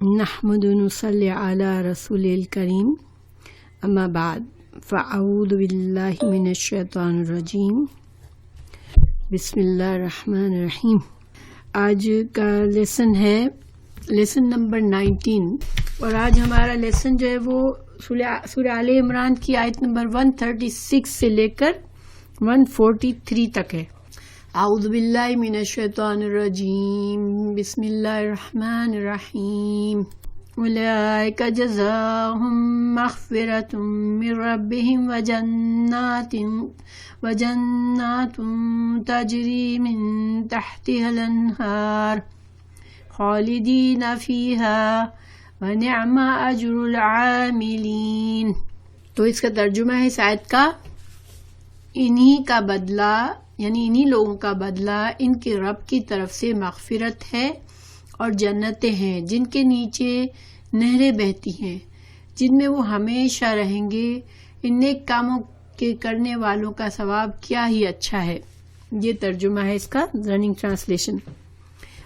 نحمد و نصلی علی رسول الکریم اما بعد فاعوذ باللہ من الشیطان الرجیم بسم اللہ الرحمن الرحیم۔ آج کا لیسن ہے لیسن نمبر 19، اور آج ہمارا لیسن جو ہے وہ سورہ آل عمران کی آیت نمبر 136 سے لے کر 143 تک ہے۔ اعوذ باللہ من الشیطان الرجیم بسم اللہ الرحمن الرحیم۔ اولئک جزاؤہم مغفرۃ من ربہم وجنات تجری من تحتها الانہار خالدین فیہا ونعم اجر العاملین۔ تو اس کا ترجمہ ہے اس آیت کا، انہی کا بدلہ یعنی انہی لوگوں کا بدلہ ان کے رب کی طرف سے مغفرت ہے اور جنتیں ہیں جن کے نیچے نہریں بہتی ہیں، جن میں وہ ہمیشہ رہیں گے۔ ان نیک کاموں کے کرنے والوں کا ثواب کیا ہی اچھا ہے۔ یہ ترجمہ ہے اس کا، رننگ ٹرانسلیشن۔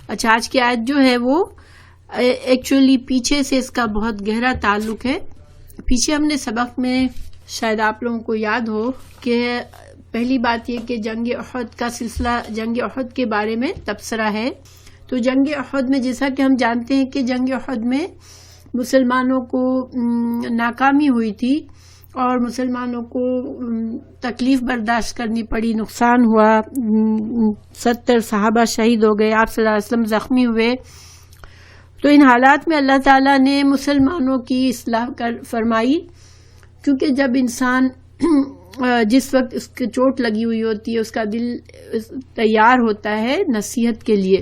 اچھا، آج کی آیت جو ہے وہ ایکچولی پیچھے سے اس کا بہت گہرا تعلق ہے۔ پیچھے ہم نے سبق میں شاید آپ لوگوں کو یاد ہو کہ پہلی بات یہ کہ جنگ احد کا سلسلہ، جنگ احد کے بارے میں تبصرہ ہے۔ تو جنگ احد میں جیسا کہ ہم جانتے ہیں کہ جنگ احد میں مسلمانوں کو ناکامی ہوئی تھی اور مسلمانوں کو تکلیف برداشت کرنی پڑی، نقصان ہوا، 70 صحابہ شہید ہو گئے، آپ صلی اللہ علیہ وسلم زخمی ہوئے۔ تو ان حالات میں اللہ تعالیٰ نے مسلمانوں کی اصلاح فرمائی، کیونکہ جب انسان جس وقت اس کی چوٹ لگی ہوئی ہوتی ہے اس کا دل تیار ہوتا ہے نصیحت کے لیے۔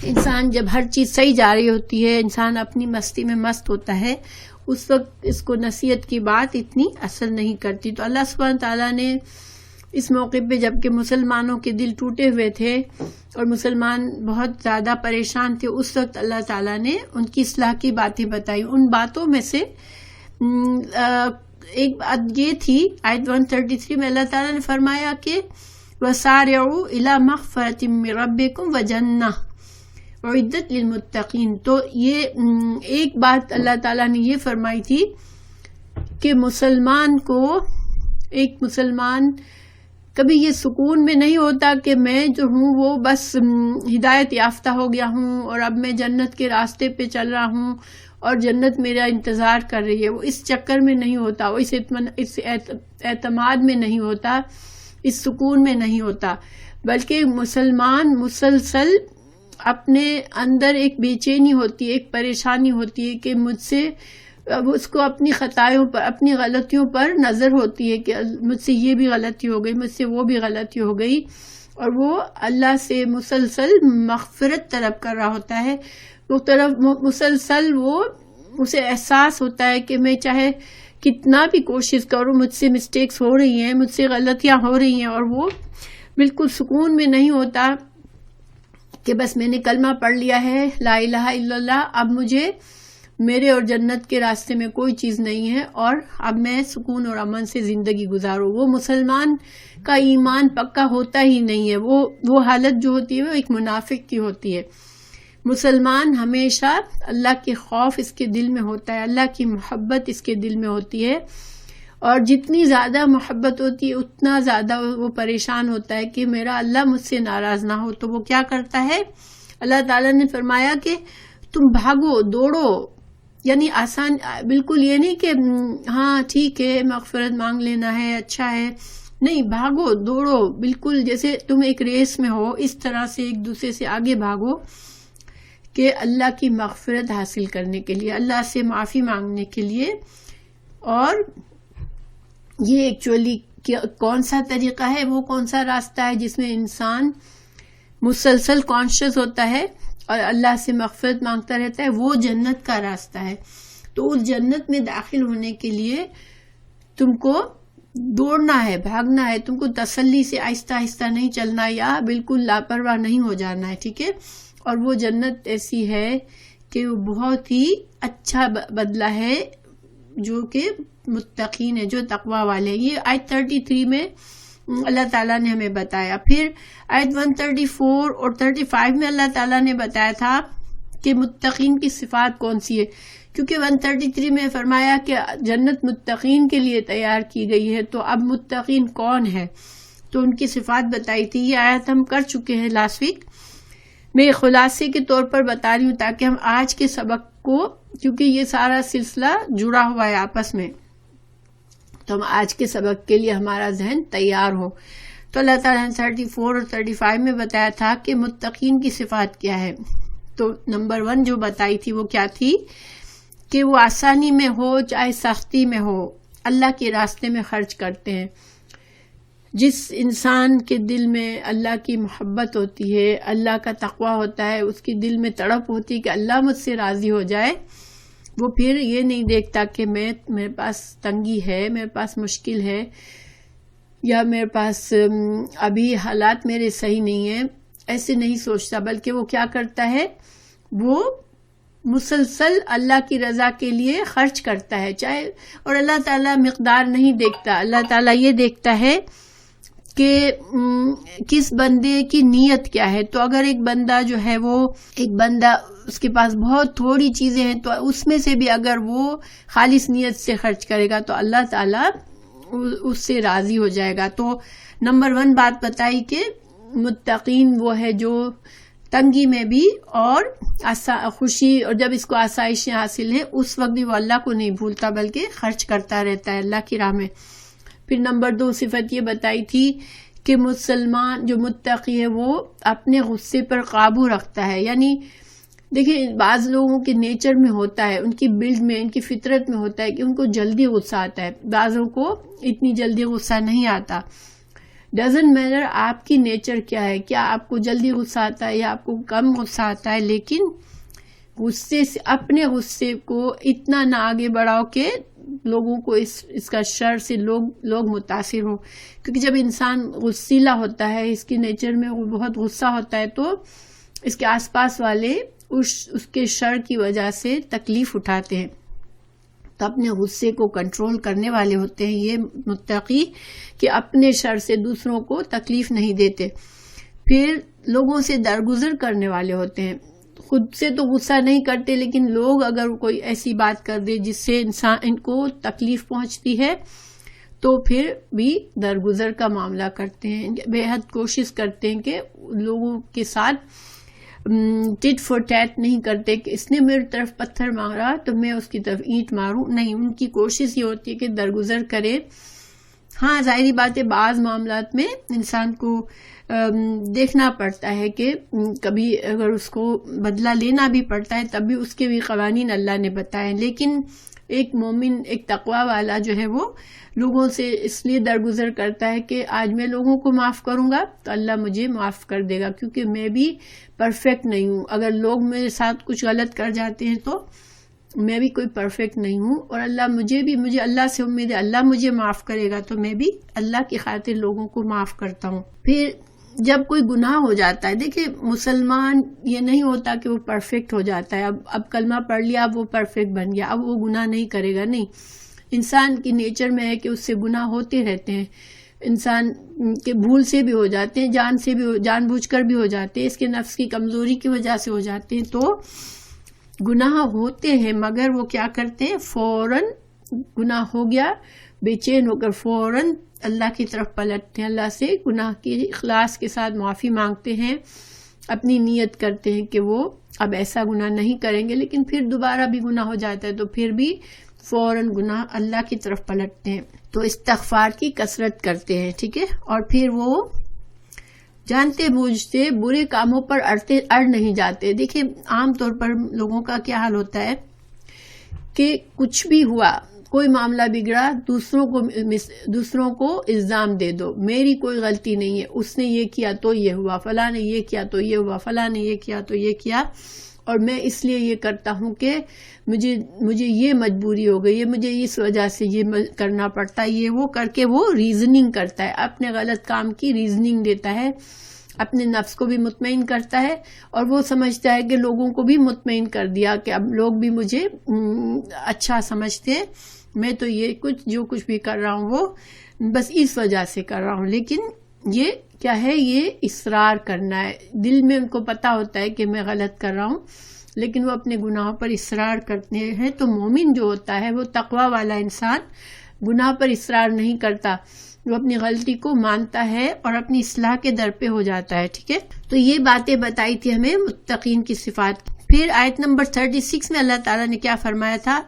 انسان جب ہر چیز صحیح جا رہی ہوتی ہے، انسان اپنی مستی میں مست ہوتا ہے، اس وقت اس کو نصیحت کی بات اتنی اثر نہیں کرتی۔ تو اللہ سبحانہ تعالیٰ نے اس موقع پہ جب کہ مسلمانوں کے دل ٹوٹے ہوئے تھے اور مسلمان بہت زیادہ پریشان تھے، اس وقت اللہ تعالیٰ نے ان کی اصلاح کی باتیں بتائی۔ ان باتوں میں سے ایک بات یہ تھی، آیت 133 میں اللہ تعالیٰ نے فرمایا کہ وَسَارِعُوا إِلَى مَغْفِرَةٍ مِّن رَبِّكُمْ وَجَنَّةٍ أُعِدَّتْ لِلْمُتَّقِينَ۔ تو یہ ایک بات اللہ تعالیٰ نے یہ فرمائی تھی کہ ایک مسلمان کبھی یہ سکون میں نہیں ہوتا کہ میں جو ہوں وہ بس ہدایت یافتہ ہو گیا ہوں اور اب میں جنت کے راستے پہ چل رہا ہوں اور جنت میرا انتظار کر رہی ہے۔ وہ اس چکر میں نہیں ہوتا، وہ اس اعتماد میں نہیں ہوتا، اس سکون میں نہیں ہوتا، بلکہ مسلمان مسلسل اپنے اندر ایک بے چینی ہوتی ہے، ایک پریشانی ہوتی ہے کہ مجھ سے اس کو اپنی خطائیوں پر، اپنی غلطیوں پر نظر ہوتی ہے کہ مجھ سے یہ بھی غلطی ہو گئی، مجھ سے وہ بھی غلطی ہو گئی، اور وہ اللہ سے مسلسل مغفرت طلب کر رہا ہوتا ہے۔ مسلسل اسے احساس ہوتا ہے کہ میں چاہے کتنا بھی کوشش کروں، مجھ سے مسٹیکس ہو رہی ہیں، مجھ سے غلطیاں ہو رہی ہیں، اور وہ بالکل سکون میں نہیں ہوتا کہ بس میں نے کلمہ پڑھ لیا ہے، لا الہ الا اللہ، اب مجھے میرے اور جنت کے راستے میں کوئی چیز نہیں ہے اور اب میں سکون اور امن سے زندگی گزاروں۔ وہ مسلمان کا ایمان پکا ہوتا ہی نہیں ہے۔ وہ حالت جو ہوتی ہے وہ ایک منافق کی ہوتی ہے۔ مسلمان ہمیشہ اللہ کے خوف اس کے دل میں ہوتا ہے، اللہ کی محبت اس کے دل میں ہوتی ہے، اور جتنی زیادہ محبت ہوتی ہے اتنا زیادہ وہ پریشان ہوتا ہے کہ میرا اللہ مجھ سے ناراض نہ ہو۔ تو وہ کیا کرتا ہے؟ اللہ تعالیٰ نے فرمایا کہ تم بھاگو، دوڑو، یعنی آسان، بالکل یہ نہیں کہ ہاں ٹھیک ہے مغفرت مانگ لینا ہے، اچھا ہے، نہیں، بھاگو دوڑو، بالکل جیسے تم ایک ریس میں ہو، اس طرح سے ایک دوسرے سے آگے بھاگو کہ اللہ کی مغفرت حاصل کرنے کے لیے، اللہ سے معافی مانگنے کے لیے۔ اور یہ ایکچولی کون سا طریقہ ہے، وہ کون سا راستہ ہے جس میں انسان مسلسل کانشیس ہوتا ہے اور اللہ سے مغفرت مانگتا رہتا ہے؟ وہ جنت کا راستہ ہے۔ تو اس جنت میں داخل ہونے کے لیے تم کو دوڑنا ہے، بھاگنا ہے، تم کو تسلی سے آہستہ آہستہ نہیں چلنا یا بالکل لاپرواہ نہیں ہو جانا ہے، ٹھیک ہے؟ اور وہ جنت ایسی ہے کہ وہ بہت ہی اچھا بدلہ ہے جو کہ متقین ہے، جو تقوی والے ہیں۔ یہ آیت 33 میں اللہ تعالیٰ نے ہمیں بتایا۔ پھر آیت 134 اور 35 میں اللہ تعالیٰ نے بتایا تھا کہ متقین کی صفات کون سی ہے، کیونکہ 133 میں فرمایا کہ جنت متقین کے لیے تیار کی گئی ہے، تو اب متقین کون ہے، تو ان کی صفات بتائی تھی. یہ آیت ہم کر چکے ہیں لاسٹ ویک. میں خلاصے کے طور پر بتا رہی ہوں تاکہ ہم آج کے سبق کو، کیونکہ یہ سارا سلسلہ جڑا ہوا ہے آپس میں، تو ہم آج کے سبق کے لیے ہمارا ذہن تیار ہو. تو اللہ تعالیٰ نے 34 اور 35 میں بتایا تھا کہ متقین کی صفات کیا ہے. تو نمبر 1 جو بتائی تھی وہ کیا تھی کہ وہ آسانی میں ہو چاہے سختی میں ہو اللہ کے راستے میں خرچ کرتے ہیں. جس انسان کے دل میں اللہ کی محبت ہوتی ہے، اللہ کا تقویٰ ہوتا ہے، اس کے دل میں تڑپ ہوتی ہے کہ اللہ مجھ سے راضی ہو جائے، وہ پھر یہ نہیں دیکھتا کہ میرے پاس تنگی ہے، میرے پاس مشکل ہے، یا میرے پاس ابھی حالات میرے صحیح نہیں ہیں، ایسے نہیں سوچتا، بلکہ وہ کیا کرتا ہے، وہ مسلسل اللہ کی رضا کے لیے خرچ کرتا ہے. چاہے اور اللہ تعالیٰ مقدار نہیں دیکھتا، اللہ تعالیٰ یہ دیکھتا ہے کہ کس بندے کی نیت کیا ہے. تو اگر ایک بندہ جو ہے وہ اس کے پاس بہت تھوڑی چیزیں ہیں، تو اس میں سے بھی اگر وہ خالص نیت سے خرچ کرے گا تو اللہ تعالیٰ اس سے راضی ہو جائے گا. تو نمبر 1 بات بتائی کہ متقین وہ ہے جو تنگی میں بھی اور خوشی، اور جب اس کو آسائشیں حاصل ہیں اس وقت بھی وہ اللہ کو نہیں بھولتا بلکہ خرچ کرتا رہتا ہے اللہ کی راہ میں. پھر نمبر 2 صفت یہ بتائی تھی کہ مسلمان جو متقی ہے وہ اپنے غصے پر قابو رکھتا ہے. یعنی دیکھیں بعض لوگوں کے نیچر میں ہوتا ہے، ان کی بلڈ میں، ان کی فطرت میں ہوتا ہے کہ ان کو جلدی غصہ آتا ہے، بعضوں کو اتنی جلدی غصہ نہیں آتا. ڈزنٹ میٹر آپ کی نیچر کیا ہے، کیا آپ کو جلدی غصہ آتا ہے یا آپ کو کم غصہ آتا ہے، لیکن غصے سے اپنے غصے کو اتنا نہ آگے بڑھاؤ کہ لوگوں کو اس کا شر سے لوگ متاثر ہوں. کیونکہ جب انسان غصیلا ہوتا ہے، اس کی نیچر میں وہ بہت غصہ ہوتا ہے، تو اس کے آس پاس والے اس کے شر کی وجہ سے تکلیف اٹھاتے ہیں. تو اپنے غصے کو کنٹرول کرنے والے ہوتے ہیں یہ متقی، کہ اپنے شر سے دوسروں کو تکلیف نہیں دیتے. پھر لوگوں سے درگزر کرنے والے ہوتے ہیں، خود سے تو غصہ نہیں کرتے، لیکن لوگ اگر کوئی ایسی بات کر دے جس سے ان کو تکلیف پہنچتی ہے تو پھر بھی درگزر کا معاملہ کرتے ہیں. بے حد کوشش کرتے ہیں کہ لوگوں کے ساتھ ٹٹ فور ٹیٹ نہیں کرتے کہ اس نے میری طرف پتھر مارا تو میں اس کی طرف اینٹ ماروں، نہیں، ان کی کوشش یہ ہوتی ہے کہ درگزر کرے. ہاں ظاہری بات ہے بعض معاملات میں انسان کو دیکھنا پڑتا ہے کہ کبھی اگر اس کو بدلہ لینا بھی پڑتا ہے تب بھی اس کے بھی قوانین اللہ نے بتائے. لیکن ایک مومن، ایک تقوی والا جو ہے وہ لوگوں سے اس لیے درگزر کرتا ہے کہ آج میں لوگوں کو معاف کروں گا تو اللہ مجھے معاف کر دے گا، کیونکہ میں بھی پرفیکٹ نہیں ہوں. اگر لوگ میرے ساتھ کچھ غلط کر جاتے ہیں تو میں بھی کوئی پرفیکٹ نہیں ہوں، اور مجھے اللہ سے امید ہے اللہ مجھے معاف کرے گا، تو میں بھی اللہ کی خاطر لوگوں کو معاف کرتا ہوں. پھر جب کوئی گناہ ہو جاتا ہے، دیکھیں مسلمان یہ نہیں ہوتا کہ وہ پرفیکٹ ہو جاتا ہے، اب کلمہ پڑھ لیا اب وہ پرفیکٹ بن گیا، اب وہ گناہ نہیں کرے گا. نہیں، انسان کی نیچر میں ہے کہ اس سے گناہ ہوتے رہتے ہیں. انسان کے بھول سے بھی ہو جاتے ہیں، جان بوجھ کر بھی ہو جاتے ہیں، اس کے نفس کی کمزوری کی وجہ سے ہو جاتے ہیں. تو گناہ ہوتے ہیں، مگر وہ کیا کرتے ہیں، فوراً گناہ ہو گیا بے چین ہو کر فوراً اللہ کی طرف پلٹتے ہیں، اللہ سے گناہ کی اخلاص کے ساتھ معافی مانگتے ہیں، اپنی نیت کرتے ہیں کہ وہ اب ایسا گناہ نہیں کریں گے. لیکن پھر دوبارہ بھی گناہ ہو جاتا ہے تو پھر بھی فوراً گناہ اللہ کی طرف پلٹتے ہیں. تو استغفار کی کثرت کرتے ہیں، ٹھیک ہے. اور پھر وہ جانتے بوجھتے برے کاموں پر اڑ نہیں جاتے. دیکھیں عام طور پر لوگوں کا کیا حال ہوتا ہے کہ کچھ بھی ہوا، کوئی معاملہ بگڑا، دوسروں کو الزام دے دو، میری کوئی غلطی نہیں ہے، اس نے یہ کیا تو یہ ہوا، فلاں نے یہ کیا تو یہ ہوا، فلاں نے یہ کیا تو یہ کیا، اور میں اس لیے یہ کرتا ہوں کہ مجھے یہ مجبوری ہو گئی ہے، مجھے اس وجہ سے یہ کرنا پڑتا ہے، یہ وہ کر کے وہ ریزننگ کرتا ہے، اپنے غلط کام کی ریزننگ دیتا ہے، اپنے نفس کو بھی مطمئن کرتا ہے، اور وہ سمجھتا ہے کہ لوگوں کو بھی مطمئن کر دیا کہ اب لوگ بھی مجھے اچھا سمجھتے ہیں، میں تو یہ جو کچھ بھی کر رہا ہوں وہ بس اس وجہ سے کر رہا ہوں. لیکن یہ کیا ہے، یہ اصرار کرنا ہے، دل میں ان کو پتا ہوتا ہے کہ میں غلط کر رہا ہوں، لیکن وہ اپنے گناہوں پر اصرار کرتے ہیں. تو مومن جو ہوتا ہے وہ تقوی والا انسان گناہ پر اصرار نہیں کرتا، وہ اپنی غلطی کو مانتا ہے اور اپنی اصلاح کے در پہ ہو جاتا ہے. ٹھیک ہے، تو یہ باتیں بتائی تھی ہمیں متقین کی صفات. پھر آیت نمبر 36 میں اللہ تعالیٰ نے کیا فرمایا تھا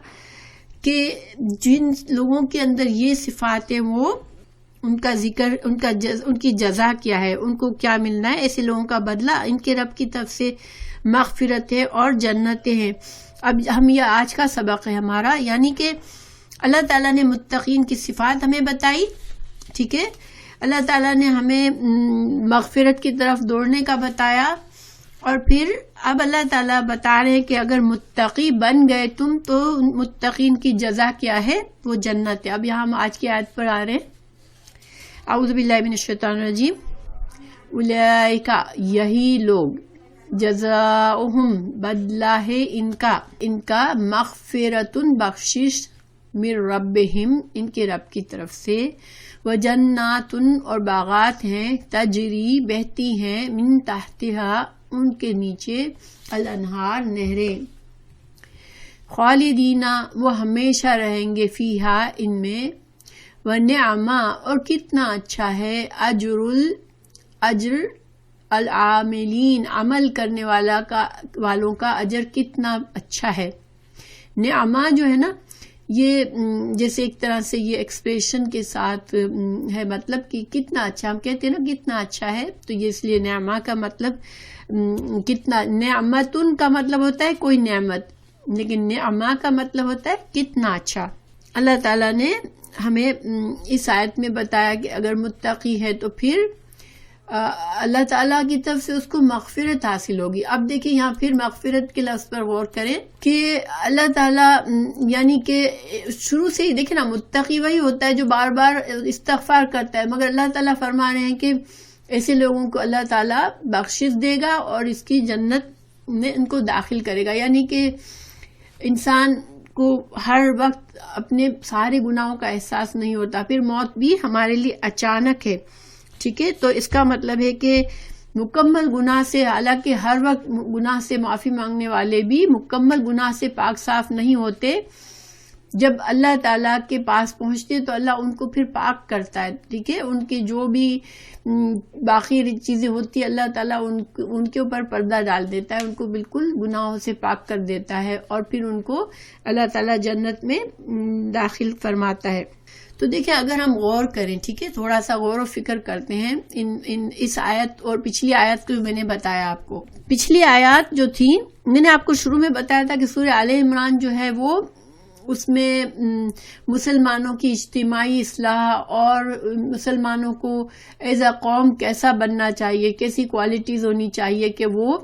کہ جن لوگوں کے اندر یہ صفات ہیں وہ ان کا ذکر، ان کی جزا کیا ہے، ان کو کیا ملنا ہے. ایسے لوگوں کا بدلہ ان کے رب کی طرف سے مغفرت ہے اور جنتیں ہیں. اب ہم یہ آج کا سبق ہے ہمارا، یعنی کہ اللہ تعالیٰ نے متقین کی صفات ہمیں بتائی. ٹھیک ہے، اللہ تعالیٰ نے ہمیں مغفرت کی طرف دوڑنے کا بتایا، اور پھر اب اللہ تعالیٰ بتا رہے ہیں کہ اگر متقی بن گئے تم تو متقین کی جزا کیا ہے، وہ جنت ہے. اب یہاں ہم آج کی آیت پر آ رہے ہیں. اعوذ باللہ من الشیطان الرجیم. اولئک، یہی لوگ، جزاؤہم، بدلہ ہے ان کا مغفرۃ، بخشش، من ربہم، ان کے رب کی طرف سے، وجنات، اور باغات ہیں، تجری، بہتی ہیں، من تحتہا، ان کے نیچے، الانہار، نہریں، خالدین، وہ ہمیشہ رہیں گے، فیہا، ان میں، ونعما، اور کتنا اچھا ہے، اجر العاملین، عمل کرنے والوں کا اجر کتنا اچھا ہے. نعما جو ہے نا، یہ جیسے ایک طرح سے یہ ایکسپریشن کے ساتھ ہے، مطلب کہ کتنا اچھا، ہم کہتے ہیں نا کتنا اچھا ہے، تو یہ اس لیے نعما کا مطلب کتنا، نعمتن کا مطلب ہوتا ہے کوئی نعمت، لیکن نعما کا مطلب ہوتا ہے کتنا اچھا. اللہ تعالیٰ نے ہمیں اس آیت میں بتایا کہ اگر متقی ہے تو پھر اللہ تعالیٰ کی طرف سے اس کو مغفرت حاصل ہوگی. اب دیکھیں یہاں پھر مغفرت کے لفظ پر غور کریں کہ اللہ تعالیٰ یعنی کہ شروع سے ہی دیکھیں نا، متقی وہی ہوتا ہے جو بار بار استغفار کرتا ہے، مگر اللہ تعالیٰ فرما رہے ہیں کہ ایسے لوگوں کو اللہ تعالیٰ بخشش دے گا اور اس کی جنت میں ان کو داخل کرے گا. یعنی کہ انسان کو ہر وقت اپنے سارے گناہوں کا احساس نہیں ہوتا، پھر موت بھی ہمارے لیے اچانک ہے. ٹھیک ہے، تو اس کا مطلب ہے کہ مکمل گناہ سے، حالانکہ ہر وقت گناہ سے معافی مانگنے والے بھی مکمل گناہ سے پاک صاف نہیں ہوتے، جب اللہ تعالیٰ کے پاس پہنچتے تو اللہ ان کو پھر پاک کرتا ہے. ٹھیک ہے، ان کی جو بھی باقی چیزیں ہوتی ہیں اللہ تعالیٰ ان کے اوپر پردہ ڈال دیتا ہے، ان کو بالکل گناہوں سے پاک کر دیتا ہے، اور پھر ان کو اللہ تعالیٰ جنت میں داخل فرماتا ہے. تو دیکھیں اگر ہم غور کریں، ٹھیک ہے، تھوڑا سا غور و فکر کرتے ہیں اس آیت اور پچھلی آیت کو میں نے بتایا آپ کو. پچھلی آیات جو تھی میں نے آپ کو شروع میں بتایا تھا کہ سورہ آل عمران جو ہے وہ اس میں مسلمانوں کی اجتماعی اصلاح اور مسلمانوں کو ایز اے قوم کیسا بننا چاہیے، کیسی کوالٹیز ہونی چاہیے کہ وہ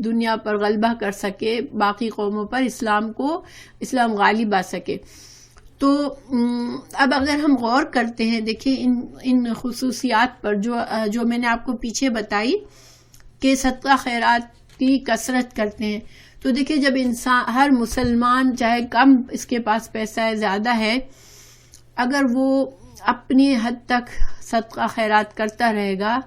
دنیا پر غلبہ کر سکے، باقی قوموں پر اسلام غالب آ سکے. تو اب اگر ہم غور کرتے ہیں، دیکھیں ان خصوصیات پر جو میں نے آپ کو پیچھے بتائی کہ صدقہ خیرات کی کثرت کرتے ہیں، تو دیکھیں جب انسان، ہر مسلمان چاہے کم اس کے پاس پیسہ ہے زیادہ ہے، اگر وہ اپنی حد تک صدقہ خیرات کرتا رہے گا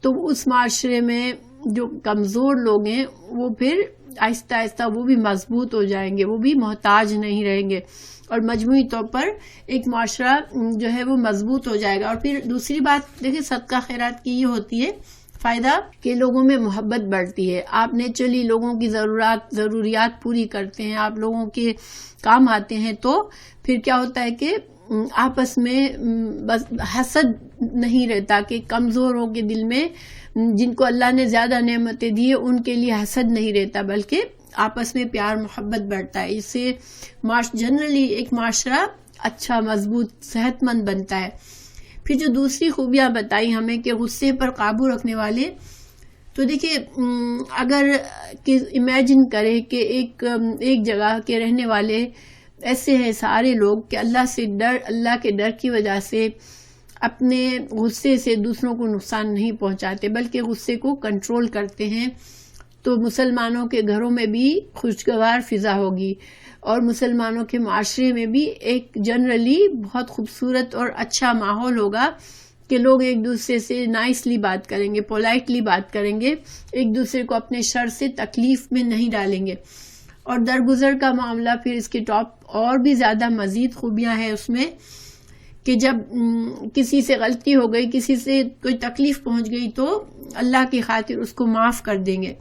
تو اس معاشرے میں جو کمزور لوگ ہیں وہ پھر آہستہ آہستہ وہ بھی مضبوط ہو جائیں گے، وہ بھی محتاج نہیں رہیں گے، اور مجموعی طور پر ایک معاشرہ جو ہے وہ مضبوط ہو جائے گا. اور پھر دوسری بات دیکھیں صدقہ خیرات کی یہ ہوتی ہے فائدہ کہ لوگوں میں محبت بڑھتی ہے. آپ نیچرلی لوگوں کی ضروریات پوری کرتے ہیں، آپ لوگوں کے کام آتے ہیں، تو پھر کیا ہوتا ہے کہ آپس میں بس حسد نہیں رہتا، کہ کمزوروں کے دل میں، جن کو اللہ نے زیادہ نعمتیں دی ہیں ان کے لیے حسد نہیں رہتا، بلکہ آپس میں پیار محبت بڑھتا ہے. اس سے جنرلی ایک معاشرہ اچھا، مضبوط، صحت مند بنتا ہے. پھر جو دوسری خوبیاں بتائی ہمیں کہ غصے پر قابو رکھنے والے، تو دیکھیں اگر امیجن کریں کہ ایک جگہ کے رہنے والے ایسے ہیں سارے لوگ کہ اللہ کے ڈر کی وجہ سے اپنے غصے سے دوسروں کو نقصان نہیں پہنچاتے بلکہ غصے کو کنٹرول کرتے ہیں، تو مسلمانوں کے گھروں میں بھی خوشگوار فضا ہوگی اور مسلمانوں کے معاشرے میں بھی ایک جنرلی بہت خوبصورت اور اچھا ماحول ہوگا کہ لوگ ایک دوسرے سے نائسلی بات کریں گے، پولائٹلی بات کریں گے، ایک دوسرے کو اپنے شر سے تکلیف میں نہیں ڈالیں گے. اور درگزر کا معاملہ پھر اس کی ٹاپ اور بھی زیادہ مزید خوبیاں ہیں اس میں کہ جب کسی سے غلطی ہو گئی، کسی سے کوئی تکلیف پہنچ گئی تو اللہ کی خاطر اس کو معاف کر دیں گے.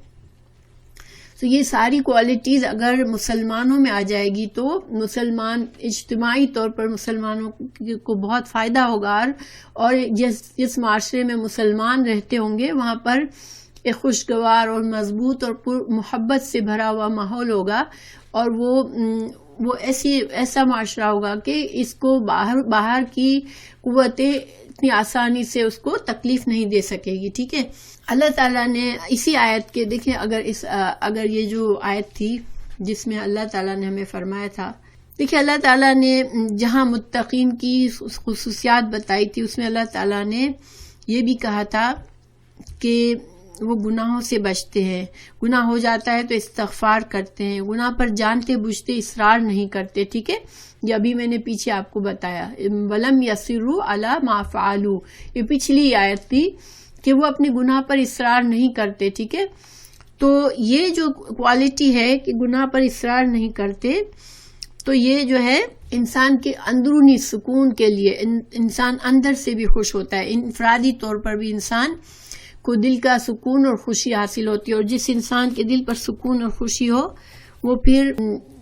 تو یہ ساری کوالٹیز اگر مسلمانوں میں آ جائے گی تو مسلمان اجتماعی طور پر مسلمانوں کو بہت فائدہ ہوگا. اور جس معاشرے میں مسلمان رہتے ہوں گے وہاں پر ایک خوشگوار اور مضبوط اور پر محبت سے بھرا ہوا ماحول ہوگا، اور وہ ایسا معاشرہ ہوگا کہ اس کو باہر کی قوتیں اتنی آسانی سے اس کو تکلیف نہیں دے سکے گی. ٹھیک ہے. اللہ تعالیٰ نے اسی آیت کے دیکھیں، اگر یہ جو آیت تھی جس میں اللہ تعالیٰ نے ہمیں فرمایا تھا، دیکھیں اللہ تعالیٰ نے جہاں متقین کی خصوصیات بتائی تھی اس میں اللہ تعالیٰ نے یہ بھی کہا تھا کہ وہ گناہوں سے بچتے ہیں، گناہ ہو جاتا ہے تو استغفار کرتے ہیں، گناہ پر جانتے بوجھتے اصرار نہیں کرتے. ٹھیک ہے. یہ ابھی میں نے پیچھے آپ کو بتایا، ولم یصروا علی ما فعلوا، یہ پچھلی آیت تھی کہ وہ اپنے گناہ پر اصرار نہیں کرتے. ٹھیک ہے. تو یہ جو کوالٹی ہے کہ گناہ پر اصرار نہیں کرتے، تو یہ جو ہے انسان کے اندرونی سکون کے لیے انسان اندر سے بھی خوش ہوتا ہے، انفرادی طور پر بھی انسان کو دل کا سکون اور خوشی حاصل ہوتی ہے. اور جس انسان کے دل پر سکون اور خوشی ہو وہ پھر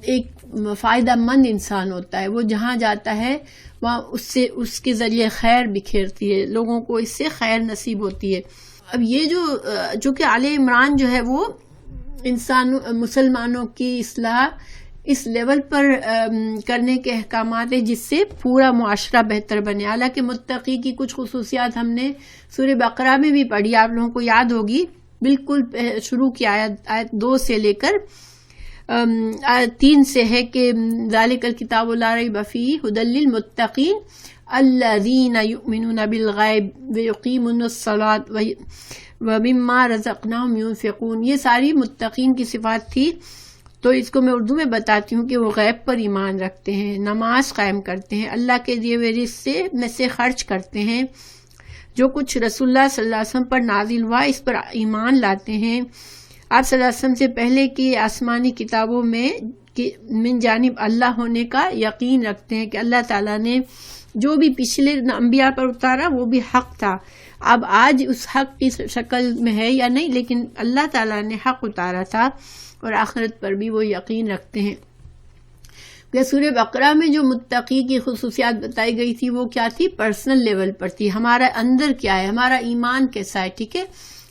ایک فائدہ مند انسان ہوتا ہے. وہ جہاں جاتا ہے وہاں اس کے ذریعے خیر بکھیرتی ہے، لوگوں کو اس سے خیر نصیب ہوتی ہے. اب یہ جو کہ آل عمران جو ہے وہ مسلمانوں کی اصلاح اس لیول پر کرنے کے احکامات ہیں جس سے پورا معاشرہ بہتر بنے. حالانکہ متقی کی کچھ خصوصیات ہم نے سورہ بقرہ میں بھی پڑھی، آپ لوگوں کو یاد ہوگی، بالکل شروع کی آیت 2 سے لے کر 3 سے ہے کہ ذالک الکتاب لا ریب فیہ ھدی للمتقین الذین یؤمنون بالغیب ویقیمون الصلاۃ ومما رزقناہم ینفقون. یہ ساری متقین کی صفات تھی. تو اس کو میں اردو میں بتاتی ہوں کہ وہ غیب پر ایمان رکھتے ہیں، نماز قائم کرتے ہیں، اللہ کے دیے ہوئے رزق میں سے خرچ کرتے ہیں، جو کچھ رسول اللہ صلی اللہ علیہ وسلم پر نازل ہوا اس پر ایمان لاتے ہیں، آپ صلی اللہ علیہ وسلم سے پہلے کی آسمانی کتابوں میں من جانب اللہ ہونے کا یقین رکھتے ہیں کہ اللہ تعالیٰ نے جو بھی پچھلے انبیاء پر اتارا وہ بھی حق تھا. اب آج اس حق کی شکل میں ہے یا نہیں، لیکن اللہ تعالیٰ نے حق اتارا تھا، اور آخرت پر بھی وہ یقین رکھتے ہیں. سورہ بقرہ میں جو متقی کی خصوصیات بتائی گئی تھی وہ کیا تھی؟ پرسنل لیول پر تھی. ہمارا اندر کیا ہے، ہمارا ایمان کیسا ہے. ٹھیک ہے.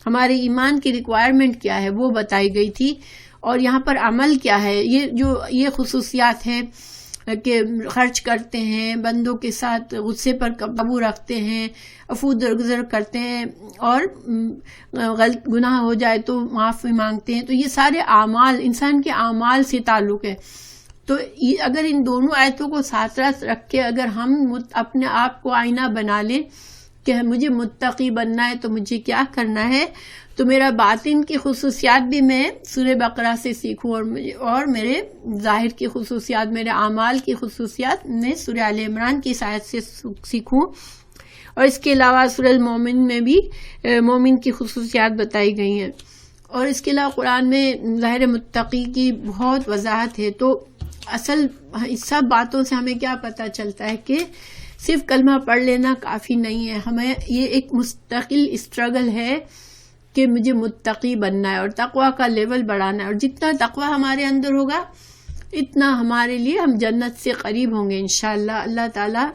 ہمارے ایمان کی ریکوائرمنٹ کیا ہے وہ بتائی گئی تھی. اور یہاں پر عمل کیا ہے. یہ خصوصیات ہیں کہ خرچ کرتے ہیں، بندوں کے ساتھ غصے پر قابو رکھتے ہیں، عفو درگزر کرتے ہیں، اور غلط گناہ ہو جائے تو معافی مانگتے ہیں. تو یہ سارے اعمال انسان کے اعمال سے تعلق ہے. تو اگر ان دونوں آیتوں کو ساتھ رکھ کے اگر ہم اپنے آپ کو آئینہ بنا لیں کہ مجھے متقی بننا ہے تو مجھے کیا کرنا ہے، تو میرا باطن کی خصوصیات بھی میں سورہ بقرہ سے سیکھوں، اور میرے ظاہر کی خصوصیات، میرے اعمال کی خصوصیات میں سورہ آل عمران کی آیت سے سیکھوں. اور اس کے علاوہ سورہ المومن میں بھی مومن کی خصوصیات بتائی گئی ہیں. اور اس کے علاوہ قرآن میں ظاہر متقی کی بہت وضاحت ہے. تو اصل اس سب باتوں سے ہمیں کیا پتہ چلتا ہے کہ صرف کلمہ پڑھ لینا کافی نہیں ہے، ہمیں یہ ایک مستقل اسٹرگل ہے کہ مجھے متقی بننا ہے اور تقوی کا لیول بڑھانا ہے. اور جتنا تقوی ہمارے اندر ہوگا اتنا ہمارے لیے ہم جنت سے قریب ہوں گے انشاءاللہ. اللہ تعالی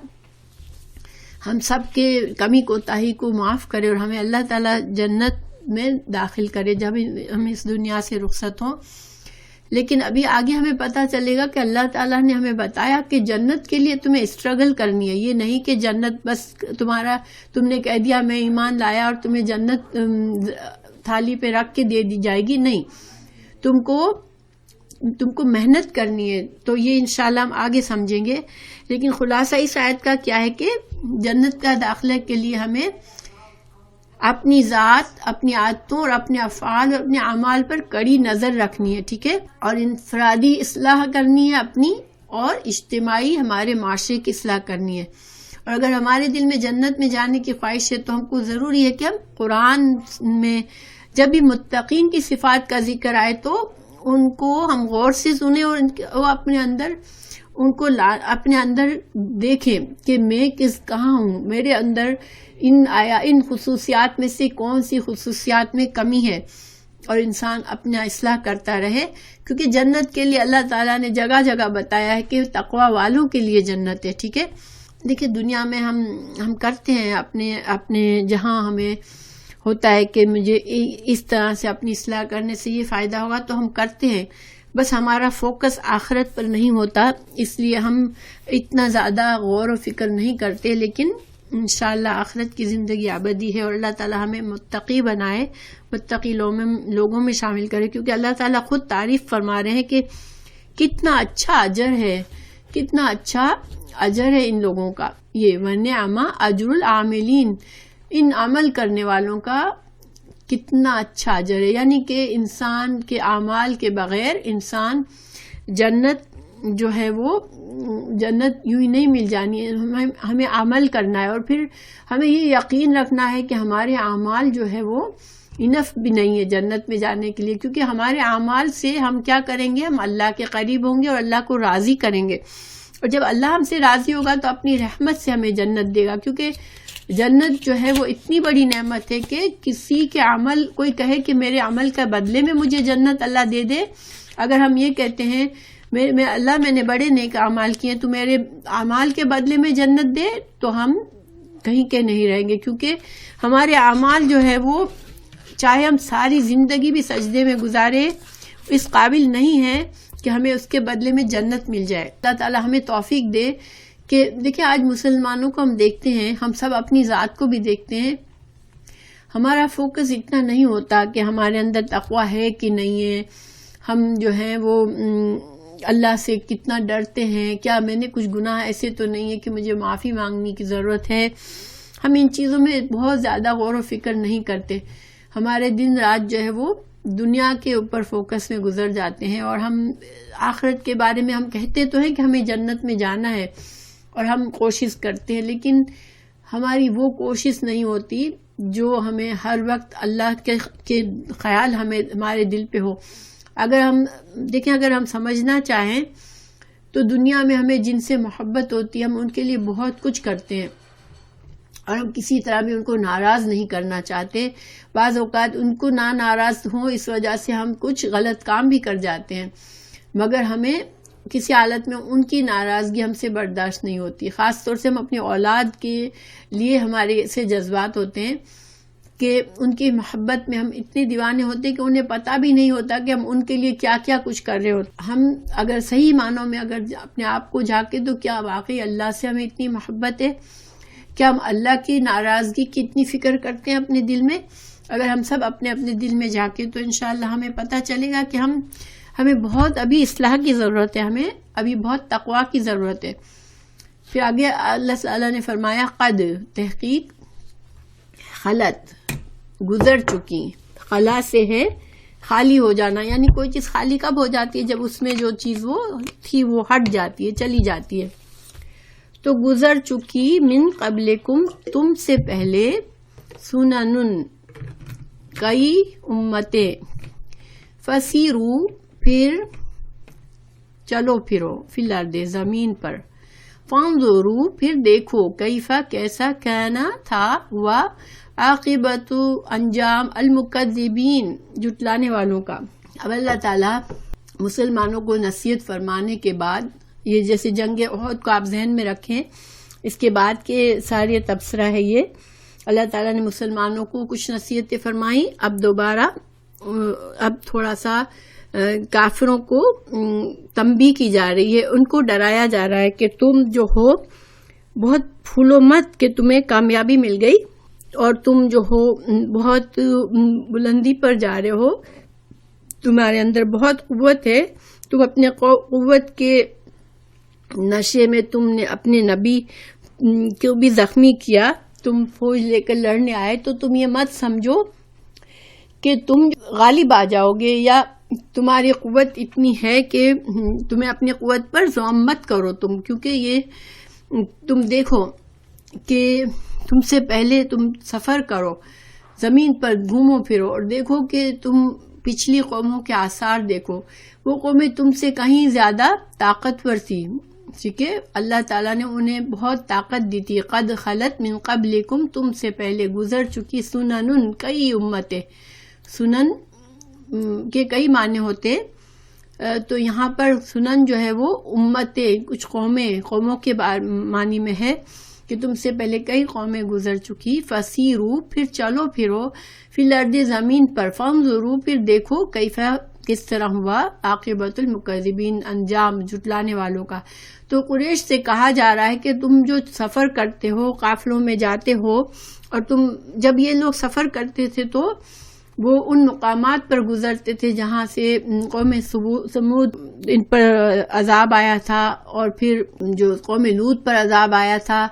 ہم سب کے کمی کوتاہی کو معاف کرے اور ہمیں اللہ تعالی جنت میں داخل کرے جب ہم اس دنیا سے رخصت ہوں. لیکن ابھی آگے ہمیں پتہ چلے گا کہ اللہ تعالیٰ نے ہمیں بتایا کہ جنت کے لیے تمہیں اسٹرگل کرنی ہے. یہ نہیں کہ جنت بس تم نے کہہ دیا میں ایمان لایا اور تمہیں جنت تھالی پہ رکھ کے دے دی جائے گی. نہیں، تم کو محنت کرنی ہے. تو یہ انشاءاللہ ہم آگے سمجھیں گے. لیکن خلاصہ اس آیت کا کیا ہے کہ جنت کا داخلہ کے لیے ہمیں اپنی ذات، اپنی عادتوں اور اپنے افعال اور اپنے اعمال پر کڑی نظر رکھنی ہے. ٹھیک ہے. اور انفرادی اصلاح کرنی ہے اپنی، اور اجتماعی ہمارے معاشرے کی اصلاح کرنی ہے. اور اگر ہمارے دل میں جنت میں جانے کی خواہش ہے تو ہم کو ضروری ہے کہ ہم قرآن میں جب بھی متقین کی صفات کا ذکر آئے تو ان کو ہم غور سے سنیں اور اپنے اندر دیکھیں کہ میں کہاں ہوں، میرے اندر ان خصوصیات میں سے کون سی خصوصیات میں کمی ہے، اور انسان اپنا اصلاح کرتا رہے، کیونکہ جنت کے لیے اللہ تعالیٰ نے جگہ جگہ بتایا ہے کہ تقوی والوں کے لیے جنت ہے. ٹھیک ہے، دیکھیں دنیا میں ہم کرتے ہیں اپنے جہاں ہمیں ہوتا ہے کہ مجھے اس طرح سے اپنی اصلاح کرنے سے یہ فائدہ ہوگا تو ہم کرتے ہیں، بس ہمارا فوکس آخرت پر نہیں ہوتا، اس لیے ہم اتنا زیادہ غور و فکر نہیں کرتے. لیکن انشاءاللہ آخرت کی زندگی ابدی ہے، اور اللہ تعالیٰ ہمیں متقی بنائے، متقی لوگوں میں شامل کرے، کیونکہ اللہ تعالیٰ خود تعریف فرما رہے ہیں کہ کتنا اچھا اجر ہے، کتنا اچھا اجر ہے ان لوگوں کا. یہ وَنِعْمَ اجر العاملین، ان عمل کرنے والوں کا کتنا اچھا اجر ہے. یعنی کہ انسان کے اعمال کے بغیر انسان جنت جو ہے وہ جنت یوں ہی نہیں مل جانی ہے، ہمیں عمل کرنا ہے، اور پھر ہمیں یہ یقین رکھنا ہے کہ ہمارے اعمال جو ہے وہ انف بھی نہیں ہے جنت میں جانے کے لیے، کیونکہ ہمارے اعمال سے ہم کیا کریں گے، ہم اللہ کے قریب ہوں گے اور اللہ کو راضی کریں گے، اور جب اللہ ہم سے راضی ہوگا تو اپنی رحمت سے ہمیں جنت دے گا. کیونکہ جنت جو ہے وہ اتنی بڑی نعمت ہے کہ کسی کے عمل، کوئی کہے کہ میرے عمل کا بدلے میں مجھے جنت اللہ دے دے، اگر ہم یہ کہتے ہیں میں نے بڑے نیک اعمال کیے تو میرے اعمال کے بدلے میں جنت دے، تو ہم کہیں کے نہیں رہیں گے، کیونکہ ہمارے اعمال جو ہے وہ چاہے ہم ساری زندگی بھی سجدے میں گزارے اس قابل نہیں ہے کہ ہمیں اس کے بدلے میں جنت مل جائے. اللہ تعالی ہمیں توفیق دے کہ دیکھیں آج مسلمانوں کو ہم دیکھتے ہیں، ہم سب اپنی ذات کو بھی دیکھتے ہیں، ہمارا فوکس اتنا نہیں ہوتا کہ ہمارے اندر تقوی ہے کہ نہیں ہے، ہم جو ہیں وہ اللہ سے کتنا ڈرتے ہیں، کیا میں نے کچھ گناہ ایسے تو نہیں ہے کہ مجھے معافی مانگنے کی ضرورت ہے. ہم ان چیزوں میں بہت زیادہ غور و فکر نہیں کرتے، ہمارے دن رات جو ہے وہ دنیا کے اوپر فوکس میں گزر جاتے ہیں، اور ہم آخرت کے بارے میں ہم کہتے تو ہیں کہ ہمیں جنت میں جانا ہے اور ہم کوشش کرتے ہیں، لیکن ہماری وہ کوشش نہیں ہوتی جو ہمیں ہر وقت اللہ کے خیال ہمارے دل پہ ہو. اگر ہم سمجھنا چاہیں تو دنیا میں ہمیں جن سے محبت ہوتی ہے ہم ان کے لیے بہت کچھ کرتے ہیں، اور ہم کسی طرح بھی ان کو ناراض نہیں کرنا چاہتے. بعض اوقات ان کو ناراض ہوں اس وجہ سے ہم کچھ غلط کام بھی کر جاتے ہیں، مگر ہمیں کسی حالت میں ان کی ناراضگی ہم سے برداشت نہیں ہوتی. خاص طور سے ہم اپنی اولاد کے لیے ہمارے سے جذبات ہوتے ہیں کہ ان کی محبت میں ہم اتنے دیوانے ہوتے ہیں کہ انہیں پتہ بھی نہیں ہوتا کہ ہم ان کے لیے کیا کیا کچھ کر رہے ہوتے. ہم اگر صحیح معنوں میں اگر اپنے آپ کو جھانکیں تو کیا واقعی اللہ سے ہمیں اتنی محبت ہے؟ کیا ہم اللہ کی ناراضگی کی اتنی فکر کرتے ہیں اپنے دل میں؟ اگر ہم سب اپنے دل میں جھانکیں تو انشاءاللہ ہمیں پتہ چلے گا کہ ہمیں بہت ابھی اصلاح کی ضرورت ہے، ہمیں ابھی بہت تقوی کی ضرورت ہے. پھر آگے اللہ تعالیٰ نے فرمایا قد، تحقیق، خلت، گزر چکی. خلا سے ہے خالی ہو جانا، یعنی کوئی چیز خالی کب ہو جاتی ہے؟ جب اس میں جو چیز وہ تھی وہ ہٹ جاتی ہے، چلی جاتی ہے. تو گزر چکی من قبلکم، تم سے پہلے، سنن، کئی امتیں، فسیرو، پھر چلو پھرو، فی الارض، زمین پر، فانظروا، پھر دیکھو، کیفا، کیسا، کانا، تھا، ہوا، عاقبت، انجام، المکذبین، جھٹلانے والوں کا. اب اللہ تعالیٰ مسلمانوں کو نصیحت فرمانے کے بعد، یہ جیسے جنگ احد کو آپ ذہن میں رکھیں، اس کے بعد کے سارے تبصرہ ہے یہ، اللہ تعالیٰ نے مسلمانوں کو کچھ نصیحتیں فرمائیں. اب دوبارہ تھوڑا سا کافروں کو تنبیہ کی جا رہی ہے، ان کو ڈرایا جا رہا ہے کہ تم جو ہو بہت پھولو مت کہ تمہیں کامیابی مل گئی، اور تم جو ہو بہت بلندی پر جا رہے ہو، تمہارے اندر بہت قوت ہے، تم اپنے قوت کے نشے میں تم نے اپنے نبی کو بھی زخمی کیا، تم فوج لے کر لڑنے آئے، تو تم یہ مت سمجھو کہ تم غالب آ جاؤ گے، یا تمہاری قوت اتنی ہے کہ تمہیں اپنی قوت پر زوم مت کرو تم، کیونکہ یہ تم دیکھو کہ تم سے پہلے تم سفر کرو، زمین پر گھومو پھرو اور دیکھو کہ تم پچھلی قوموں کے آثار دیکھو، وہ قومیں تم سے کہیں زیادہ طاقتور تھی، ٹھیک ہے، اللہ تعالیٰ نے انہیں بہت طاقت دی تھی. قد خلت من قبلکم، تم سے پہلے گزر چکی، سنن، کئی امتیں، سنن کے کئی معنی ہوتے، تو یہاں پر سنن جو ہے وہ امتیں، کچھ قوموں کے معنی میں ہے کہ تم سے پہلے کئی قومیں گزر چکی. فسیرو، پھر چلو پھرو، فی الارض، زمین پر، فانظرو، پھر دیکھو، کیفا، کس طرح ہوا، عاقبۃ المکذبین، انجام جھٹلانے والوں کا. تو قریش سے کہا جا رہا ہے کہ تم جو سفر کرتے ہو، قافلوں میں جاتے ہو، اور تم جب یہ لوگ سفر کرتے تھے تو وہ ان مقامات پر گزرتے تھے جہاں سے قوم سمود ان پر عذاب آیا تھا، اور پھر جو قوم لوط پر عذاب آیا تھا،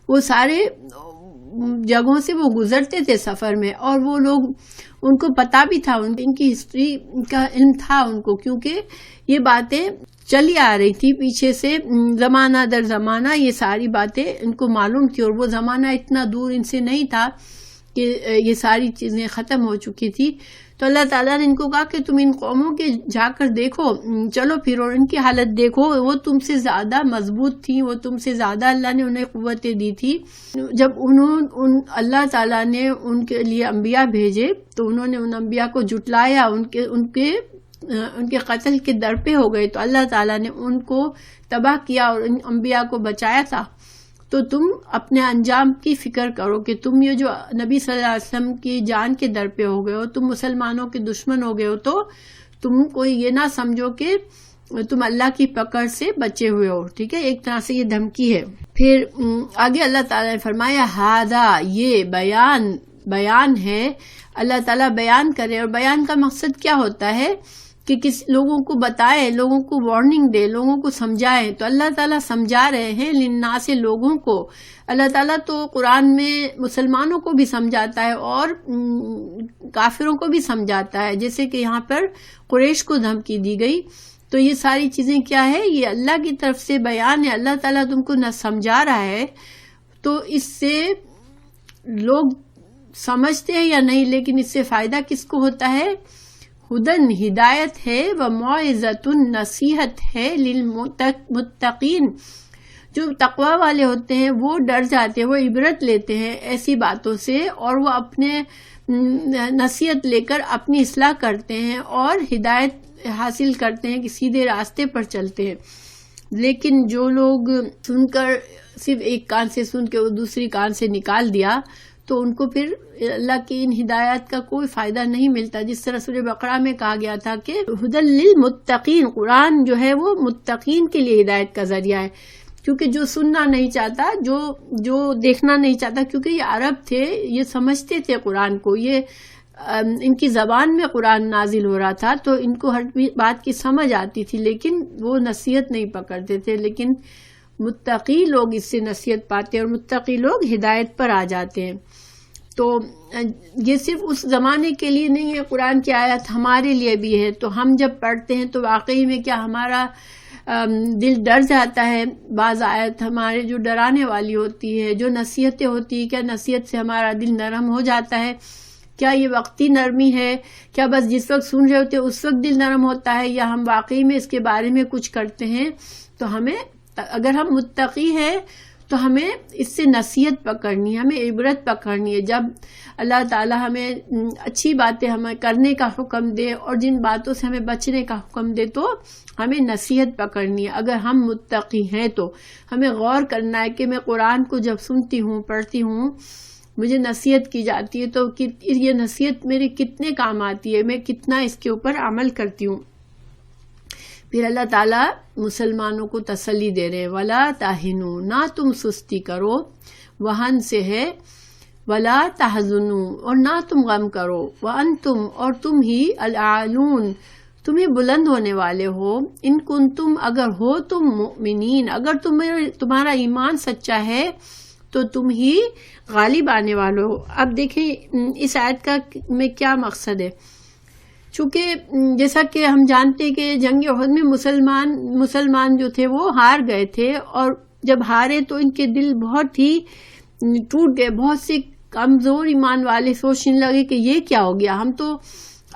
وہ سارے جگہوں سے وہ گزرتے تھے سفر میں، اور وہ لوگ، ان کو پتا بھی تھا، ان کی ہسٹری کا علم تھا ان کو، کیونکہ یہ باتیں چلی آ رہی تھی پیچھے سے، زمانہ در زمانہ یہ ساری باتیں ان کو معلوم تھی، اور وہ زمانہ اتنا دور ان سے نہیں تھا کہ یہ ساری چیزیں ختم ہو چکی تھی. تو اللہ تعالیٰ نے ان کو کہا کہ تم ان قوموں کے جا کر دیکھو، چلو پھر، اور ان کی حالت دیکھو، وہ تم سے زیادہ مضبوط تھی، وہ تم سے زیادہ اللہ نے انہیں قوتیں دی تھی. جب اللہ تعالیٰ نے ان کے لیے انبیاء بھیجے تو انہوں نے ان انبیاء کو جھٹلایا، ان کے قتل کے در پہ ہو گئے، تو اللہ تعالیٰ نے ان کو تباہ کیا اور ان انبیاء کو بچایا تھا. تو تم اپنے انجام کی فکر کرو کہ تم یہ جو نبی صلی اللہ علیہ وسلم کی جان کے در پہ ہو گئے ہو، تم مسلمانوں کے دشمن ہو گئے ہو، تو تم کوئی یہ نہ سمجھو کہ تم اللہ کی پکڑ سے بچے ہوئے ہو، ٹھیک ہے، ایک طرح سے یہ دھمکی ہے. پھر آگے اللہ تعالیٰ نے فرمایا ہاذا، یہ بیان ہے، اللہ تعالیٰ بیان کرے، اور بیان کا مقصد کیا ہوتا ہے کہ کس لوگوں کو بتائے، لوگوں کو وارننگ دے، لوگوں کو سمجھائے. تو اللہ تعالیٰ سمجھا رہے ہیں للناس، لوگوں کو. اللہ تعالیٰ تو قرآن میں مسلمانوں کو بھی سمجھاتا ہے اور کافروں کو بھی سمجھاتا ہے، جیسے کہ یہاں پر قریش کو دھمکی دی گئی. تو یہ ساری چیزیں کیا ہے، یہ اللہ کی طرف سے بیان ہے. اللہ تعالیٰ تم کو نہ سمجھا رہا ہے، تو اس سے لوگ سمجھتے ہیں یا نہیں، لیکن اس سے فائدہ کس کو ہوتا ہے؟ ہدن، ہدایت ہے، و موعظۃ، نصیحت ہے، للمتقین، جو تقوی والے ہوتے ہیں وہ ڈر جاتے ہیں، وہ عبرت لیتے ہیں ایسی باتوں سے، اور وہ اپنے نصیحت لے کر اپنی اصلاح کرتے ہیں اور ہدایت حاصل کرتے ہیں کہ سیدھے راستے پر چلتے ہیں. لیکن جو لوگ سن کر صرف ایک کان سے سن کے وہ دوسری کان سے نکال دیا، تو ان کو پھر اللہ کی ان ہدایات کا کوئی فائدہ نہیں ملتا. جس طرح سورہ بقرہ میں کہا گیا تھا کہ ہدی للمتقین، قرآن جو ہے وہ متقین کے لیے ہدایت کا ذریعہ ہے. کیونکہ جو سننا نہیں چاہتا، جو دیکھنا نہیں چاہتا، کیونکہ یہ عرب تھے، یہ سمجھتے تھے قرآن کو، یہ ان کی زبان میں قرآن نازل ہو رہا تھا، تو ان کو ہر بات کی سمجھ آتی تھی، لیکن وہ نصیحت نہیں پکڑتے تھے. لیکن متقی لوگ اس سے نصیحت پاتے ہیں، اور متقی لوگ ہدایت پر آ جاتے ہیں. تو یہ صرف اس زمانے کے لیے نہیں ہے، قرآن کی آیت ہمارے لیے بھی ہے. تو ہم جب پڑھتے ہیں تو واقعی میں کیا ہمارا دل ڈر جاتا ہے. بعض آیت ہمارے جو ڈرانے والی ہوتی ہے، جو نصیحتیں ہوتی ہیں، کیا نصیحت سے ہمارا دل نرم ہو جاتا ہے؟ کیا یہ وقتی نرمی ہے؟ کیا بس جس وقت سن رہے ہوتے اس وقت دل نرم ہوتا ہے، یا ہم واقعی میں اس کے بارے میں کچھ کرتے ہیں؟ تو ہمیں، اگر ہم متقی ہیں تو ہمیں اس سے نصیحت پکڑنی ہے، ہمیں عبرت پکڑنی ہے. جب اللہ تعالی ہمیں اچھی باتیں ہمیں کرنے کا حکم دے اور جن باتوں سے ہمیں بچنے کا حکم دے، تو ہمیں نصیحت پکڑنی ہے. اگر ہم متقی ہیں تو ہمیں غور کرنا ہے کہ میں قرآن کو جب سنتی ہوں، پڑھتی ہوں، مجھے نصیحت کی جاتی ہے، تو یہ نصیحت میرے کتنے کام آتی ہے، میں کتنا اس کے اوپر عمل کرتی ہوں. پھر اللہ تعالیٰ مسلمانوں کو تسلی دے رہے ہیں، وَلَا تَهِنُوا، نہ تم سستی کرو، وہن سے ہے، وَلَا تَحْزُنُوا، اور نہ تم غم کرو، وَأَنْتُمْ، اور تم ہی، الْأَعْلُونَ، تمہیں بلند ہونے والے ہو، ان کنتم، اگر ہو تم مؤمنین، اگر تمہارا ایمان سچا ہے تو تم ہی غالب آنے والے ہو. اب دیکھیں اس آیت کا میں کیا مقصد ہے. چونکہ جیسا کہ ہم جانتے کہ جنگ احد میں مسلمان جو تھے وہ ہار گئے تھے، اور جب ہارے تو ان کے دل بہت ہی ٹوٹ گئے. بہت سے کمزور ایمان والے سوچنے لگے کہ یہ کیا ہو گیا، ہم تو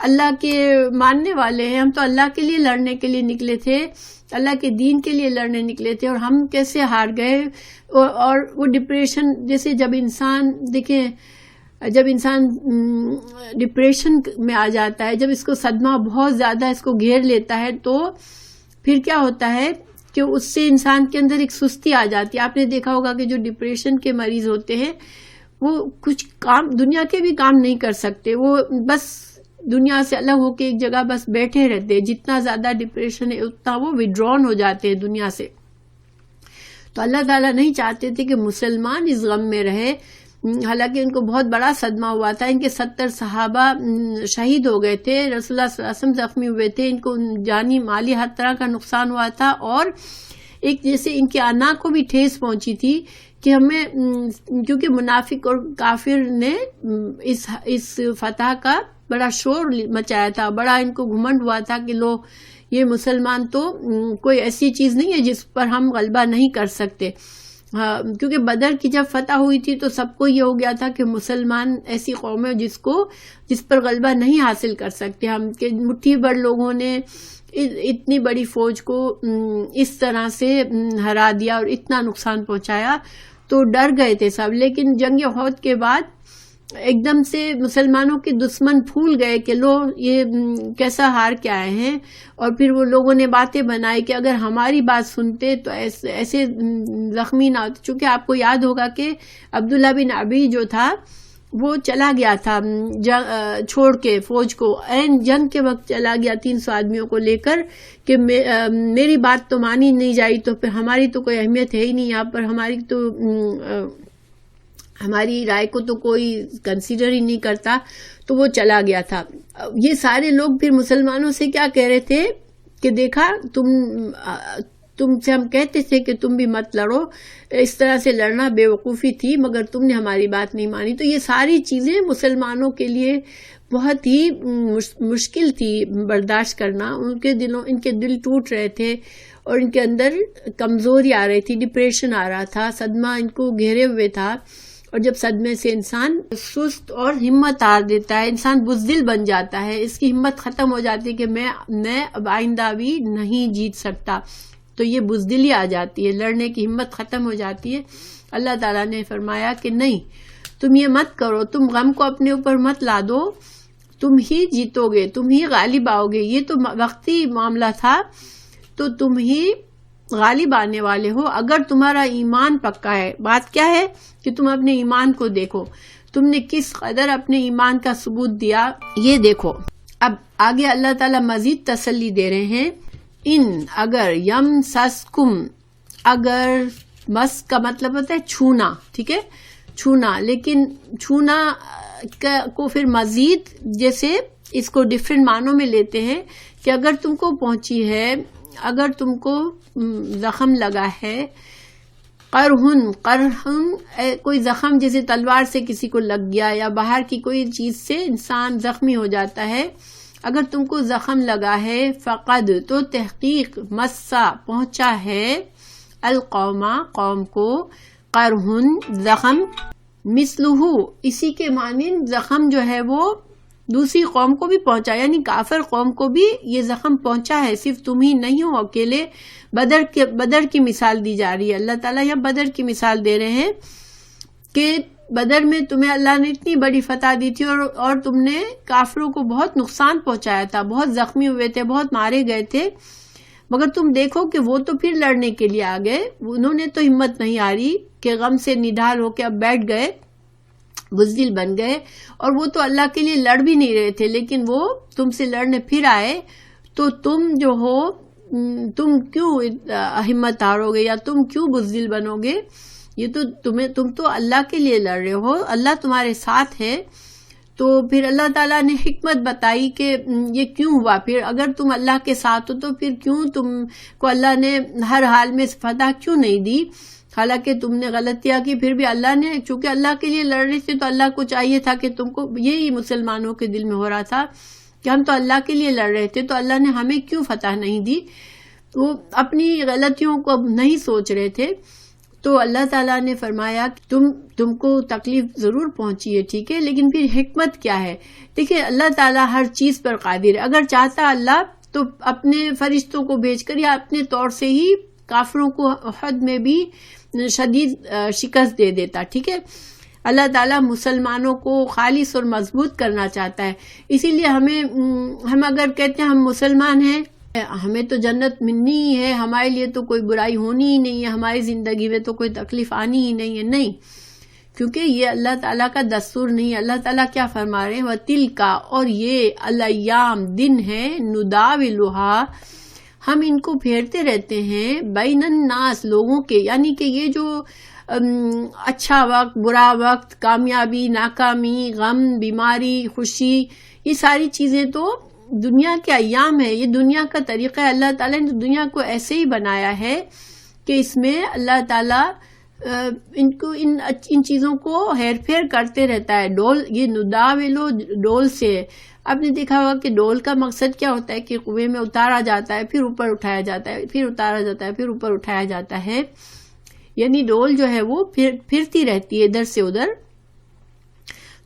اللہ کے ماننے والے ہیں، ہم تو اللہ کے لیے لڑنے کے لیے نکلے تھے، اللہ کے دین کے لیے لڑنے نکلے تھے، اور ہم کیسے ہار گئے. اور وہ ڈپریشن، جیسے جب انسان دیکھیں، جب انسان ڈپریشن میں آ جاتا ہے، جب اس کو صدمہ بہت زیادہ اس کو گھیر لیتا ہے، تو پھر کیا ہوتا ہے کہ اس سے انسان کے اندر ایک سستی آ جاتی ہے. آپ نے دیکھا ہوگا کہ جو ڈپریشن کے مریض ہوتے ہیں وہ کچھ کام، دنیا کے بھی کام نہیں کر سکتے، وہ بس دنیا سے الگ ہو کے ایک جگہ بس بیٹھے رہتے ہیں. جتنا زیادہ ڈپریشن ہے اتنا وہ وڈرون ہو جاتے ہیں دنیا سے. تو اللہ تعالیٰ نہیں چاہتے تھے کہ مسلمان اس غم میں رہے. حالانکہ ان کو بہت بڑا صدمہ ہوا تھا، ان کے 70 صحابہ شہید ہو گئے تھے، رسول اللہ صلی اللہ علیہ وسلم زخمی ہوئے تھے، ان کو جانی مالی ہر طرح کا نقصان ہوا تھا، اور ایک جیسے ان کی انا کو بھی ٹھیس پہنچی تھی کہ ہمیں، کیونکہ منافق اور کافر نے اس فتح کا بڑا شور مچایا تھا، بڑا ان کو گھمنڈ ہوا تھا کہ لو یہ مسلمان تو کوئی ایسی چیز نہیں ہے جس پر ہم غلبہ نہیں کر سکتے. کیونکہ بدر کی جب فتح ہوئی تھی تو سب کو یہ ہو گیا تھا کہ مسلمان ایسی قوم ہے جس پر غلبہ نہیں حاصل کر سکتے ہم، کہ مٹھی بھر لوگوں نے اتنی بڑی فوج کو اس طرح سے ہرا دیا اور اتنا نقصان پہنچایا، تو ڈر گئے تھے سب. لیکن جنگ احد کے بعد ایک دم سے مسلمانوں کے دشمن پھول گئے کہ لو یہ کیسا ہار کے آئے ہیں. اور پھر وہ لوگوں نے باتیں بنائی کہ اگر ہماری بات سنتے تو ایسے زخمی نہ ہوتے. چونکہ آپ کو یاد ہوگا کہ عبداللہ بن ابی جو تھا وہ چلا گیا تھا چھوڑ کے فوج کو، این جنگ کے وقت چلا گیا 300 آدمیوں کو لے کر کہ میری بات تو مانی نہیں جائی تو پھر ہماری تو کوئی اہمیت ہے ہی نہیں یہاں پر، ہماری رائے کو تو کوئی کنسیڈر ہی نہیں کرتا. تو وہ چلا گیا تھا. یہ سارے لوگ پھر مسلمانوں سے کیا کہہ رہے تھے کہ دیکھا تم سے ہم کہتے تھے کہ تم بھی مت لڑو، اس طرح سے لڑنا بے وقوفی تھی، مگر تم نے ہماری بات نہیں مانی. تو یہ ساری چیزیں مسلمانوں کے لیے بہت ہی مشکل تھی برداشت کرنا. ان کے دل ٹوٹ رہے تھے اور ان کے اندر کمزوری آ رہی تھی، ڈپریشن آ رہا تھا، صدمہ ان کو گھیرے ہوئے تھا. اور جب صدمے سے انسان سست اور ہمت ہار دیتا ہے، انسان بزدل بن جاتا ہے، اس کی ہمت ختم ہو جاتی ہے کہ میں اب آئندہ بھی نہیں جیت سکتا، تو یہ بزدلی آ جاتی ہے، لڑنے کی ہمت ختم ہو جاتی ہے. اللہ تعالیٰ نے فرمایا کہ نہیں، تم یہ مت کرو، تم غم کو اپنے اوپر مت لا دو، تم ہی جیتو گے، تم ہی غالب آؤ گے. یہ تو وقتی معاملہ تھا، تو تم ہی غالب آنے والے ہو اگر تمہارا ایمان پکا ہے. بات کیا ہے کہ تم اپنے ایمان کو دیکھو، تم نے کس قدر اپنے ایمان کا ثبوت دیا یہ دیکھو. اب آگے اللہ تعالیٰ مزید تسلی دے رہے ہیں. اگر یمسسکم، اگر مس کا مطلب ہوتا ہے چھونا، ٹھیک ہے، چھونا، لیکن چھونا کو پھر مزید جیسے اس کو ڈفرینٹ معنوں میں لیتے ہیں کہ اگر تم کو پہنچی ہے، اگر تم کو زخم لگا ہے، قرحن کوئی زخم جیسے تلوار سے کسی کو لگ گیا یا باہر کی کوئی چیز سے انسان زخمی ہو جاتا ہے، اگر تم کو زخم لگا ہے، فقد تو تحقیق، مسا پہنچا ہے، القوما قوم کو، قرحن زخم، مثلہ اسی کے مانند زخم جو ہے وہ دوسری قوم کو بھی پہنچا، یعنی کافر قوم کو بھی یہ زخم پہنچا ہے، صرف تم ہی نہیں ہو اکیلے. بدر کی مثال دی جا رہی ہے. اللہ تعالیٰ یہاں بدر کی مثال دے رہے ہیں کہ بدر میں تمہیں اللہ نے اتنی بڑی فتح دی تھی اور تم نے کافروں کو بہت نقصان پہنچایا تھا، بہت زخمی ہوئے تھے، بہت مارے گئے تھے، مگر تم دیکھو کہ وہ تو پھر لڑنے کے لیے آ گئے. انہوں نے تو ہمت نہیں ہاری کہ غم سے نڈھال ہو کے اب بیٹھ گئے، بزدل بن گئے، اور وہ تو اللہ کے لیے لڑ بھی نہیں رہے تھے، لیکن وہ تم سے لڑنے پھر آئے. تو تم جو ہو، تم کیوں ہمت ہارو گے یا تم کیوں بزدل بنو گے؟ یہ تو تم تو اللہ کے لیے لڑ رہے ہو، اللہ تمہارے ساتھ ہے. تو پھر اللہ تعالیٰ نے حکمت بتائی کہ یہ کیوں ہوا. پھر اگر تم اللہ کے ساتھ ہو تو پھر کیوں تم کو اللہ نے ہر حال میں فتح کیوں نہیں دی؟ حالانکہ تم نے غلطیاں کی، پھر بھی اللہ نے، چونکہ اللہ کے لیے لڑ رہے تھے تو اللہ کو چاہیے تھا کہ تم کو، یہی مسلمانوں کے دل میں ہو رہا تھا کہ ہم تو اللہ کے لیے لڑ رہے تھے تو اللہ نے ہمیں کیوں فتح نہیں دی. وہ اپنی غلطیوں کو اب نہیں سوچ رہے تھے. تو اللہ تعالیٰ نے فرمایا کہ تم کو تکلیف ضرور پہنچی ہے، ٹھیک ہے، لیکن پھر حکمت کیا ہے؟ دیکھیں اللہ تعالیٰ ہر چیز پر قادر ہے. اگر چاہتا اللہ تو اپنے فرشتوں کو بھیج کر یا اپنے طور سے ہی کافروں کو احد میں بھی شدید شکست دے دیتا. ٹھیک ہے، اللہ تعالیٰ مسلمانوں کو خالص اور مضبوط کرنا چاہتا ہے. اسی لیے ہم اگر کہتے ہیں ہم مسلمان ہیں، ہمیں تو جنت ملنی ہی ہے، ہمارے لیے تو کوئی برائی ہونی ہی نہیں ہے، ہماری زندگی میں تو کوئی تکلیف آنی ہی نہیں ہے، نہیں، کیونکہ یہ اللہ تعالیٰ کا دستور نہیں ہے. اللہ تعالیٰ کیا فرما رہے ہیں؟ وَتِلْكَ، اور یہ الایام دن ہے، نُدَاوِلُهَا، ہم ان کو پھیرتے رہتے ہیں، بین الناس، لوگوں کے، یعنی کہ یہ جو اچھا وقت، برا وقت، کامیابی، ناکامی، غم، بیماری، خوشی، یہ ساری چیزیں تو دنیا کے ایام ہے، یہ دنیا کا طریقہ ہے. اللہ تعالیٰ نے دنیا کو ایسے ہی بنایا ہے کہ اس میں اللہ تعالیٰ ان چیزوں کو ہیر پھیر کرتے رہتا ہے. ڈول، یہ نداولو ڈول سے، آپ نے دیکھا ہوگا کہ ڈول کا مقصد کیا ہوتا ہے کہ کنویں میں اتارا جاتا ہے، پھر اوپر اٹھایا جاتا ہے، پھر اتارا جاتا ہے، پھر اوپر اٹھایا جاتا ہے. یعنی ڈول جو ہے وہ پھرتی رہتی ہے ادھر سے ادھر.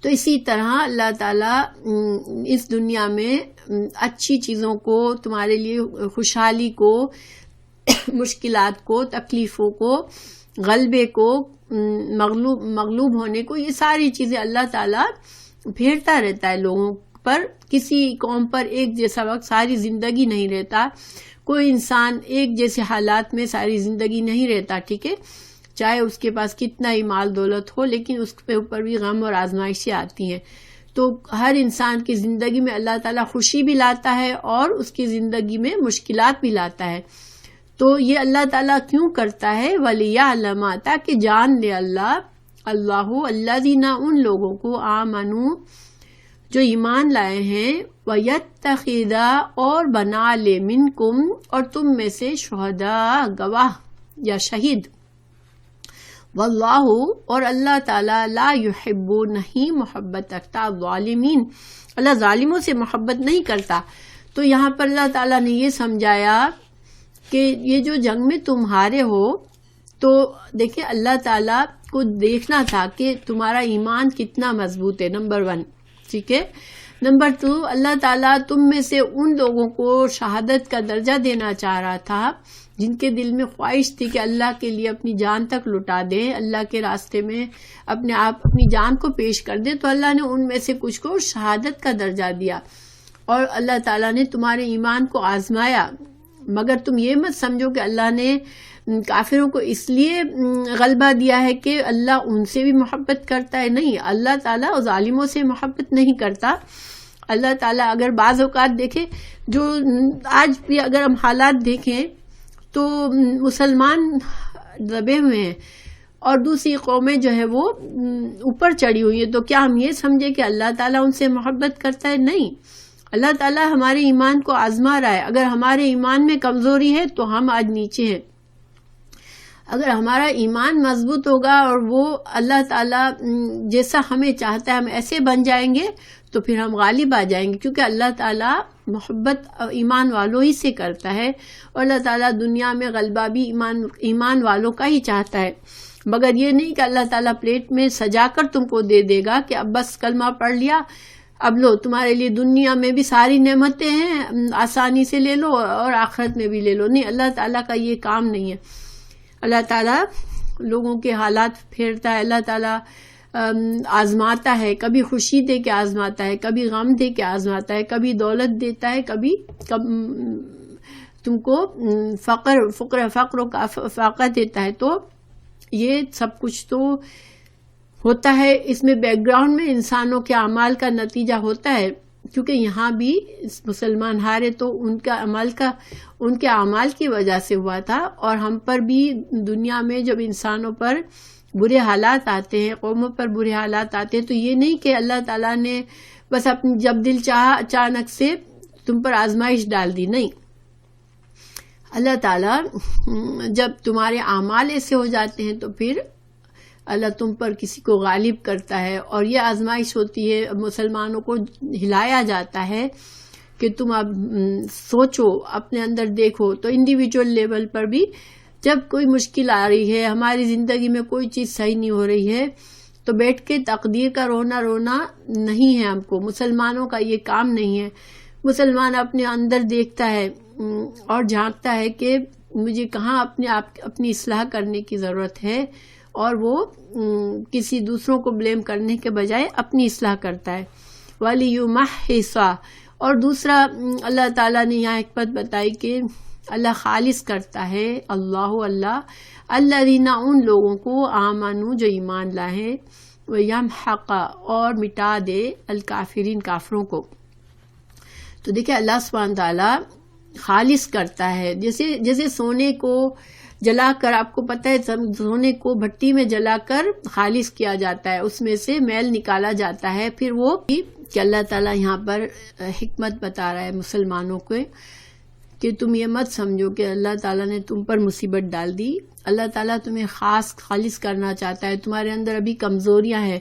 تو اسی طرح اللہ تعالیٰ اس دنیا میں اچھی چیزوں کو، تمہارے لیے خوشحالی کو، مشکلات کو، تکلیفوں کو، غلبے کو، مغلوب ہونے کو، یہ ساری چیزیں اللہ تعالیٰ پھیرتا رہتا ہے لوگوں پر. کسی قوم پر ایک جیسا وقت ساری زندگی نہیں رہتا، کوئی انسان ایک جیسے حالات میں ساری زندگی نہیں رہتا. ٹھیک ہے، چاہے اس کے پاس کتنا ہی مال دولت ہو، لیکن اس کے اوپر بھی غم اور آزمائشیں آتی ہیں. تو ہر انسان کی زندگی میں اللہ تعالیٰ خوشی بھی لاتا ہے اور اس کی زندگی میں مشکلات بھی لاتا ہے. تو یہ اللہ تعالیٰ کیوں کرتا ہے؟ وَلِيَعْلَمَ، تاکہ جان لے اللہ الذین، ان لوگوں کو، آمنوا، جو ایمان لائے ہیں، وَيَتَّخِذَ، اور بنا لے، منکم، اور تم میں سے، شہداء، گواہ یا شہید. واللہ، اور اللہ تعالیٰ، لا یحب، نہیں محبت رکھتا، ظالمین، اللہ ظالموں سے محبت نہیں کرتا. تو یہاں پر اللہ تعالیٰ نے یہ سمجھایا کہ یہ جو جنگ میں تم ہارے ہو، تو دیکھیں اللہ تعالیٰ کو دیکھنا تھا کہ تمہارا ایمان کتنا مضبوط ہے، نمبر 1. ٹھیک ہے، نمبر 2، اللہ تعالیٰ تم میں سے ان لوگوں کو شہادت کا درجہ دینا چاہ رہا تھا جن کے دل میں خواہش تھی کہ اللہ کے لیے اپنی جان تک لٹا دیں، اللہ کے راستے میں اپنی جان کو پیش کر دیں. تو اللہ نے ان میں سے کچھ کو شہادت کا درجہ دیا، اور اللہ تعالیٰ نے تمہارے ایمان کو آزمایا. مگر تم یہ مت سمجھو کہ اللہ نے کافروں کو اس لیے غلبہ دیا ہے کہ اللہ ان سے بھی محبت کرتا ہے، نہیں، اللہ تعالیٰ ظالموں سے محبت نہیں کرتا. اللہ تعالیٰ اگر بعض اوقات دیکھیں، جو آج بھی اگر ہم حالات دیکھیں تو مسلمان دبے ہوئے ہیں اور دوسری قومیں جو ہے وہ اوپر چڑھی ہوئی ہیں، تو کیا ہم یہ سمجھے کہ اللہ تعالیٰ ان سے محبت کرتا ہے؟ نہیں، اللہ تعالیٰ ہمارے ایمان کو آزما رہا ہے. اگر ہمارے ایمان میں کمزوری ہے تو ہم آج نیچے ہیں. اگر ہمارا ایمان مضبوط ہوگا اور وہ اللہ تعالیٰ جیسا ہمیں چاہتا ہے ہم ایسے بن جائیں گے، تو پھر ہم غالب آ جائیں گے، کیونکہ اللہ تعالیٰ محبت ایمان والوں ہی سے کرتا ہے، اور اللہ تعالیٰ دنیا میں غلبہ بھی ایمان والوں کا ہی چاہتا ہے. مگر یہ نہیں کہ اللہ تعالیٰ پلیٹ میں سجا کر تم کو دے دے گا کہ اب بس کلمہ پڑھ لیا، اب لو، تمہارے لیے دنیا میں بھی ساری نعمتیں ہیں، آسانی سے لے لو اور آخرت میں بھی لے لو. نہیں، اللہ تعالیٰ کا یہ کام نہیں ہے. اللہ تعالیٰ لوگوں کے حالات پھیرتا ہے، اللہ تعالیٰ آزماتا ہے، کبھی خوشی دے کے آزماتا ہے، کبھی غم دے کے آزماتا ہے، کبھی دولت دیتا ہے، کبھی تم کو فقر و فاقہ دیتا ہے. تو یہ سب کچھ تو ہوتا ہے، اس میں بیک گراؤنڈ میں انسانوں کے اعمال کا نتیجہ ہوتا ہے. کیونکہ یہاں بھی مسلمان ہارے تو ان کے اعمال کی وجہ سے ہوا تھا، اور ہم پر بھی دنیا میں جب انسانوں پر برے حالات آتے ہیں، قوموں پر برے حالات آتے ہیں، تو یہ نہیں کہ اللہ تعالیٰ نے بس اپنی جب دل چاہا اچانک سے تم پر آزمائش ڈال دی. نہیں، اللہ تعالیٰ جب تمہارے اعمال ایسے ہو جاتے ہیں تو پھر اللہ تم پر کسی کو غالب کرتا ہے. اور یہ آزمائش ہوتی ہے، مسلمانوں کو ہلایا جاتا ہے کہ تم اب سوچو، اپنے اندر دیکھو. تو انڈیویجول لیول پر بھی جب کوئی مشکل آ رہی ہے، ہماری زندگی میں کوئی چیز صحیح نہیں ہو رہی ہے، تو بیٹھ کے تقدیر کا رونا نہیں ہے ہم کو، مسلمانوں کا یہ کام نہیں ہے۔ مسلمان اپنے اندر دیکھتا ہے اور جھانکتا ہے کہ مجھے کہاں اپنی اصلاح کرنے کی ضرورت ہے، اور وہ کسی دوسروں کو بلیم کرنے کے بجائے اپنی اصلاح کرتا ہے۔ وَلِيُمَحِّصَ، اور دوسرا اللہ تعالیٰ نے یہاں حکمت بتائی کہ اللہ خالص کرتا ہے، اللہ الذین، ان لوگوں کو آمنوا جو ایمان لائے، وَيَمْحَقَ، اور مٹا دے الکافرین، کافروں کو۔ تو دیکھیں اللہ سبحانہ تعالیٰ خالص کرتا ہے، جیسے سونے کو جلا کر، آپ کو پتہ ہے سونے کو بھٹی میں جلا کر خالص کیا جاتا ہے، اس میں سے میل نکالا جاتا ہے، پھر وہ کہ اللہ تعالیٰ یہاں پر حکمت بتا رہا ہے مسلمانوں کو کہ تم یہ مت سمجھو کہ اللہ تعالیٰ نے تم پر مصیبت ڈال دی۔ اللہ تعالیٰ تمہیں خالص کرنا چاہتا ہے، تمہارے اندر ابھی کمزوریاں ہیں،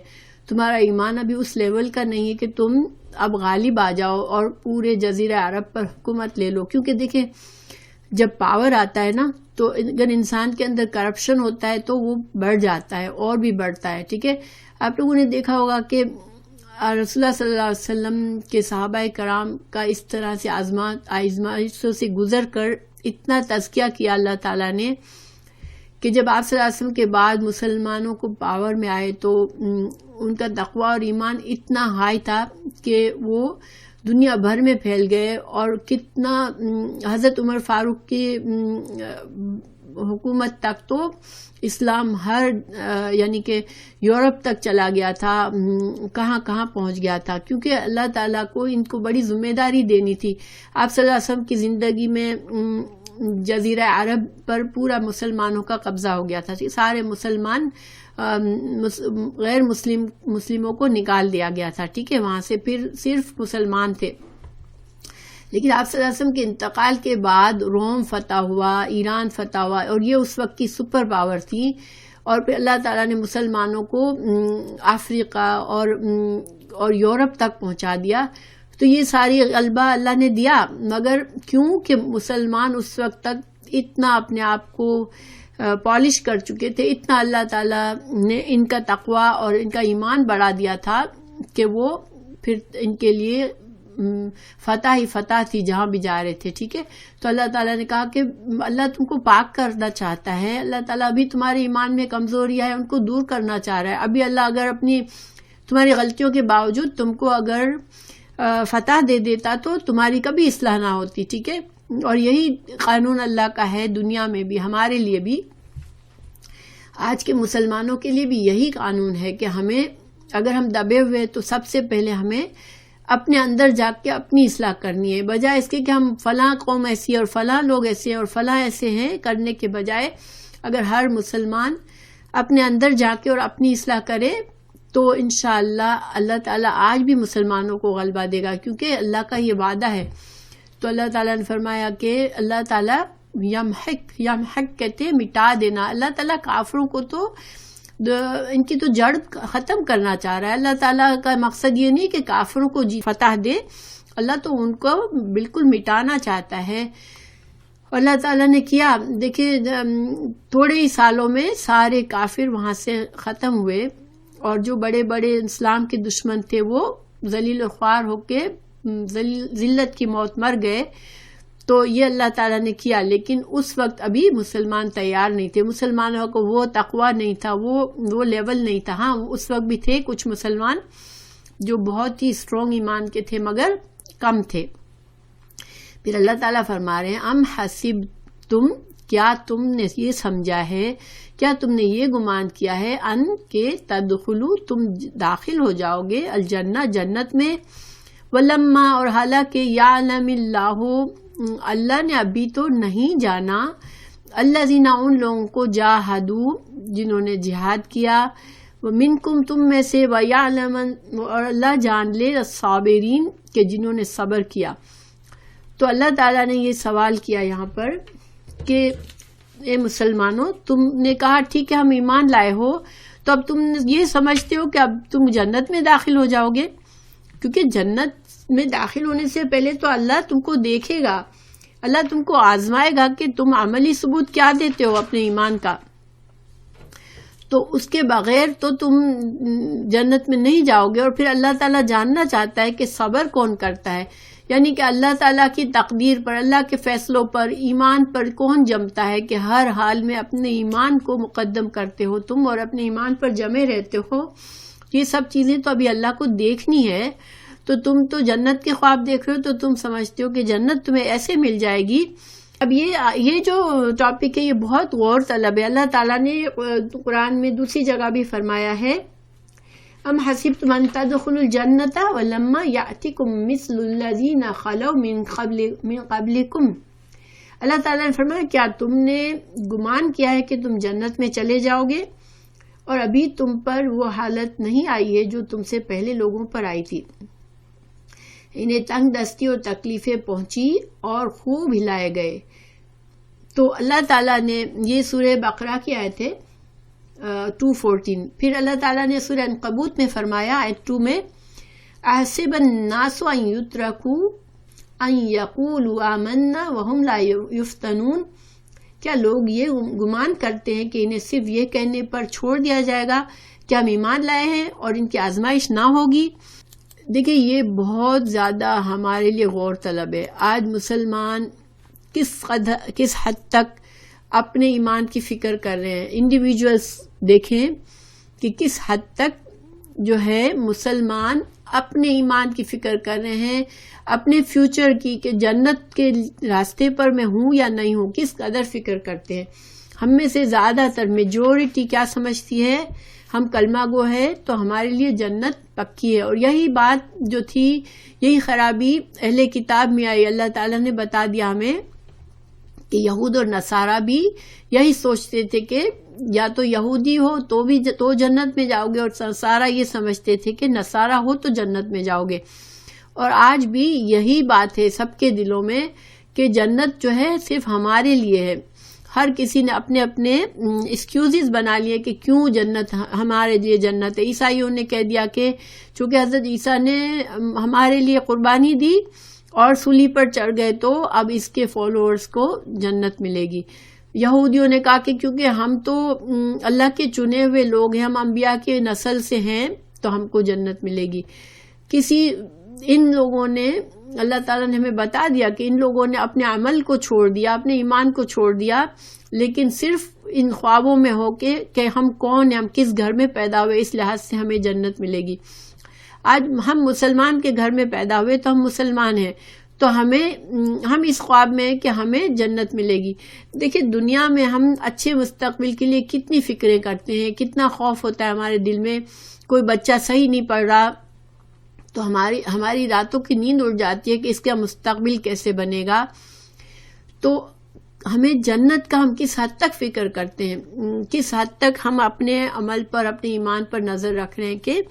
تمہارا ایمان ابھی اس لیول کا نہیں ہے کہ تم اب غالب آ جاؤ اور پورے جزیرہ عرب پر حکومت لے لو۔ کیونکہ دیکھیں جب پاور آتا ہے نا، تو اگر انسان کے اندر کرپشن ہوتا ہے تو وہ بڑھ جاتا ہے اور بھی بڑھتا ہے، ٹھیک ہے۔ آپ لوگوں نے دیکھا ہوگا کہ رسول اللہ صلی اللہ علیہ وسلم کے صحابہ کرام کا اس طرح سے آزمائشوں سے گزر کر اتنا تزکیہ کیا اللہ تعالیٰ نے کہ جب آپ صلی اللہ علیہ وسلم کے بعد مسلمانوں کو پاور میں آئے تو ان کا تقوی اور ایمان اتنا ہائی تھا کہ وہ دنیا بھر میں پھیل گئے، اور کتنا حضرت عمر فاروق کی حکومت تک تو اسلام یعنی کہ یورپ تک چلا گیا تھا، کہاں پہنچ گیا تھا، کیونکہ اللہ تعالیٰ کو ان کو بڑی ذمہ داری دینی تھی۔ آپ صلی اللہ علیہ وسلم کی زندگی میں جزیرہ عرب پر پورا مسلمانوں کا قبضہ ہو گیا تھا، سارے مسلمان غیر مسلموں کو نکال دیا گیا تھا، ٹھیک ہے، وہاں سے پھر صرف مسلمان تھے۔ لیکن آپ صلی اللہ علیہ وسلم کے انتقال کے بعد روم فتح ہوا، ایران فتح ہوا، اور یہ اس وقت کی سپر پاور تھی، اور پھر اللہ تعالیٰ نے مسلمانوں کو افریقہ اور یورپ تک پہنچا دیا۔ تو یہ ساری غلبہ اللہ نے دیا، مگر کیوں کہ مسلمان اس وقت تک اتنا اپنے آپ کو پالش کر چکے تھے، اتنا اللہ تعالیٰ نے ان کا تقوی اور ان کا ایمان بڑھا دیا تھا کہ وہ پھر ان کے لیے فتح ہی فتح تھی جہاں بھی جا رہے تھے، ٹھیک ہے۔ تو اللہ تعالیٰ نے کہا کہ اللہ تم کو پاک کرنا چاہتا ہے، اللہ تعالیٰ ابھی تمہارے ایمان میں کمزوری ہے ان کو دور کرنا چاہ رہا ہے۔ ابھی اللہ اگر تمہاری غلطیوں کے باوجود تم کو اگر فتح دے دیتا تو تمہاری کبھی اصلاح نہ ہوتی، ٹھیک ہے۔ اور یہی قانون اللہ کا ہے دنیا میں بھی، ہمارے لیے بھی، آج کے مسلمانوں کے لیے بھی یہی قانون ہے کہ ہمیں اگر ہم دبے ہوئے تو سب سے پہلے ہمیں اپنے اندر جا کے اپنی اصلاح کرنی ہے، بجائے اس کے کہ ہم فلاں قوم ایسی اور فلاں لوگ ایسے ہیں اور فلاں ایسے ہیں کرنے کے بجائے اگر ہر مسلمان اپنے اندر جا کے اور اپنی اصلاح کرے تو انشاءاللہ اللہ تعالیٰ آج بھی مسلمانوں کو غلبہ دے گا، کیونکہ اللہ کا یہ وعدہ ہے۔ تو اللہ تعالیٰ نے فرمایا کہ اللہ تعالیٰ یمحق کہتے ہیں مٹا دینا، اللہ تعالیٰ کافروں کو تو ان کی تو جڑ ختم کرنا چاہ رہا ہے۔ اللہ تعالیٰ کا مقصد یہ نہیں کہ کافروں کو فتح دے، اللہ تو ان کو بالکل مٹانا چاہتا ہے۔ اللہ تعالیٰ نے کیا، دیکھیں تھوڑے ہی سالوں میں سارے کافر وہاں سے ختم ہوئے، اور جو بڑے بڑے اسلام کے دشمن تھے وہ ذلیل و خوار ہو کے ذلت کی موت مر گئے۔ تو یہ اللہ تعالیٰ نے کیا، لیکن اس وقت ابھی مسلمان تیار نہیں تھے، مسلمانوں کو وہ تقوی نہیں تھا، وہ لیول نہیں تھا۔ ہاں اس وقت بھی تھے کچھ مسلمان جو بہت ہی اسٹرانگ ایمان کے تھے مگر کم تھے۔ پھر اللہ تعالیٰ فرما رہے ہیں ام حسبتم، کیا تم نے یہ سمجھا ہے، کیا تم نے یہ گمان کیا ہے ان کے تدخلوا، تم داخل ہو جاؤ گے الجنہ، جنت میں، ولما، اور حالانکہ یعلم اللہ، اللہ نے ابھی تو نہیں جانا، الذین، ان لوگوں کو جاہدوا، جنہوں نے جہاد کیا، ومنکم، تم میں سے، ویعلم، اور اللہ جان لے الصابرین، کہ جنہوں نے صبر کیا۔ تو اللہ تعالیٰ نے یہ سوال کیا یہاں پر کہ اے مسلمانوں، تم نے کہا ٹھیک ہے ہم ایمان لائے ہو، تو اب تم یہ سمجھتے ہو کہ اب تم جنت میں داخل ہو جاؤ گے، کیونکہ جنت میں داخل ہونے سے پہلے تو اللہ تم کو دیکھے گا، اللہ تم کو آزمائے گا کہ تم عملی ثبوت کیا دیتے ہو اپنے ایمان کا، تو اس کے بغیر تو تم جنت میں نہیں جاؤ گے۔ اور پھر اللہ تعالیٰ جاننا چاہتا ہے کہ صبر کون کرتا ہے، یعنی کہ اللہ تعالیٰ کی تقدیر پر، اللہ کے فیصلوں پر، ایمان پر کون جمتا ہے، کہ ہر حال میں اپنے ایمان کو مقدم کرتے ہو تم اور اپنے ایمان پر جمے رہتے ہو۔ یہ سب چیزیں تو ابھی اللہ کو دیکھنی ہے، تو تم تو جنت کے خواب دیکھ رہے ہو، تو تم سمجھتے ہو کہ جنت تمہیں ایسے مل جائے گی۔ اب یہ جو ٹاپک ہے یہ بہت غور طلب ہے۔ اللہ تعالیٰ نے قرآن میں دوسری جگہ بھی فرمایا ہے، ام حسبتم ان تدخلوا الجنۃ ولما یأتکم مثل الذین خلوا من قبلکم۔ اللہ تعالیٰ نے فرمایا کیا تم نے گمان کیا ہے کہ تم جنت میں چلے جاؤ گے اور ابھی تم پر وہ حالت نہیں آئی ہے جو تم سے پہلے لوگوں پر آئی تھی، انہیں تنگ دستی اور تکلیفیں پہنچی اور خوب ہلائے گئے۔ تو اللہ تعالیٰ نے، یہ سورہ بقرہ کی آیت ہے 2:14۔ پھر اللہ تعالیٰ نے سورہ عنکبوت میں فرمایا آیت 2 میں، احسب الناس ان یترکوا ان یقولوا آمنا وہم لا یفتنون۔ کیا لوگ یہ گمان کرتے ہیں کہ انہیں صرف یہ کہنے پر چھوڑ دیا جائے گا کہ ہم ایمان لائے ہیں اور ان کی آزمائش نہ ہوگی؟ دیکھیں یہ بہت زیادہ ہمارے لیے غور طلب ہے۔ آج مسلمان کس حد تک اپنے ایمان کی فکر کر رہے ہیں، انڈیویجولز دیکھیں کہ کس حد تک جو ہے مسلمان اپنے ایمان کی فکر کر رہے ہیں، اپنے فیوچر کی، کہ جنت کے راستے پر میں ہوں یا نہیں ہوں، کس قدر فکر کرتے ہیں۔ ہم میں سے زیادہ تر میجورٹی کیا سمجھتی ہے، ہم کلمہ گو ہے تو ہمارے لیے جنت پکی ہے۔ اور یہی بات جو تھی، یہی خرابی اہل کتاب میں آئی۔ اللہ تعالیٰ نے بتا دیا ہمیں کہ یہود اور نصارہ بھی یہی سوچتے تھے کہ یا تو یہودی ہو تو جنت میں جاؤ گے، اور نصارہ یہ سمجھتے تھے کہ نصارہ ہو تو جنت میں جاؤ گے۔ اور آج بھی یہی بات ہے سب کے دلوں میں کہ جنت جو ہے صرف ہمارے لیے ہے۔ ہر کسی نے اپنے اپنے ایکسکیوزز بنا لیے کہ کیوں جنت ہمارے لیے جنت ہے۔ عیسائیوں نے کہہ دیا کہ چونکہ حضرت عیسیٰ نے ہمارے لیے قربانی دی اور سولی پر چڑھ گئے تو اب اس کے فالوورز کو جنت ملے گی۔ یہودیوں نے کہا کہ کیونکہ ہم تو اللہ کے چنے ہوئے لوگ ہیں، ہم انبیاء کے نسل سے ہیں تو ہم کو جنت ملے گی۔ ان لوگوں نے، اللہ تعالیٰ نے ہمیں بتا دیا کہ ان لوگوں نے اپنے عمل کو چھوڑ دیا، اپنے ایمان کو چھوڑ دیا، لیکن صرف ان خوابوں میں ہو کہ ہم کون ہیں، ہم کس گھر میں پیدا ہوئے، اس لحاظ سے ہمیں جنت ملے گی۔ آج ہم مسلمان کے گھر میں پیدا ہوئے تو ہم مسلمان ہیں، تو ہم اس خواب میں کہ ہمیں جنت ملے گی۔ دیکھیں دنیا میں ہم اچھے مستقبل کے لیے کتنی فکریں کرتے ہیں، کتنا خوف ہوتا ہے ہمارے دل میں۔ کوئی بچہ صحیح نہیں پڑھ رہا تو ہماری راتوں کی نیند اڑ جاتی ہے کہ اس کا مستقبل کیسے بنے گا۔ تو ہمیں جنت کا ہم کس حد تک فکر کرتے ہیں، کس حد تک ہم اپنے عمل پر، اپنے ایمان پر نظر رکھ رہے ہیں کہ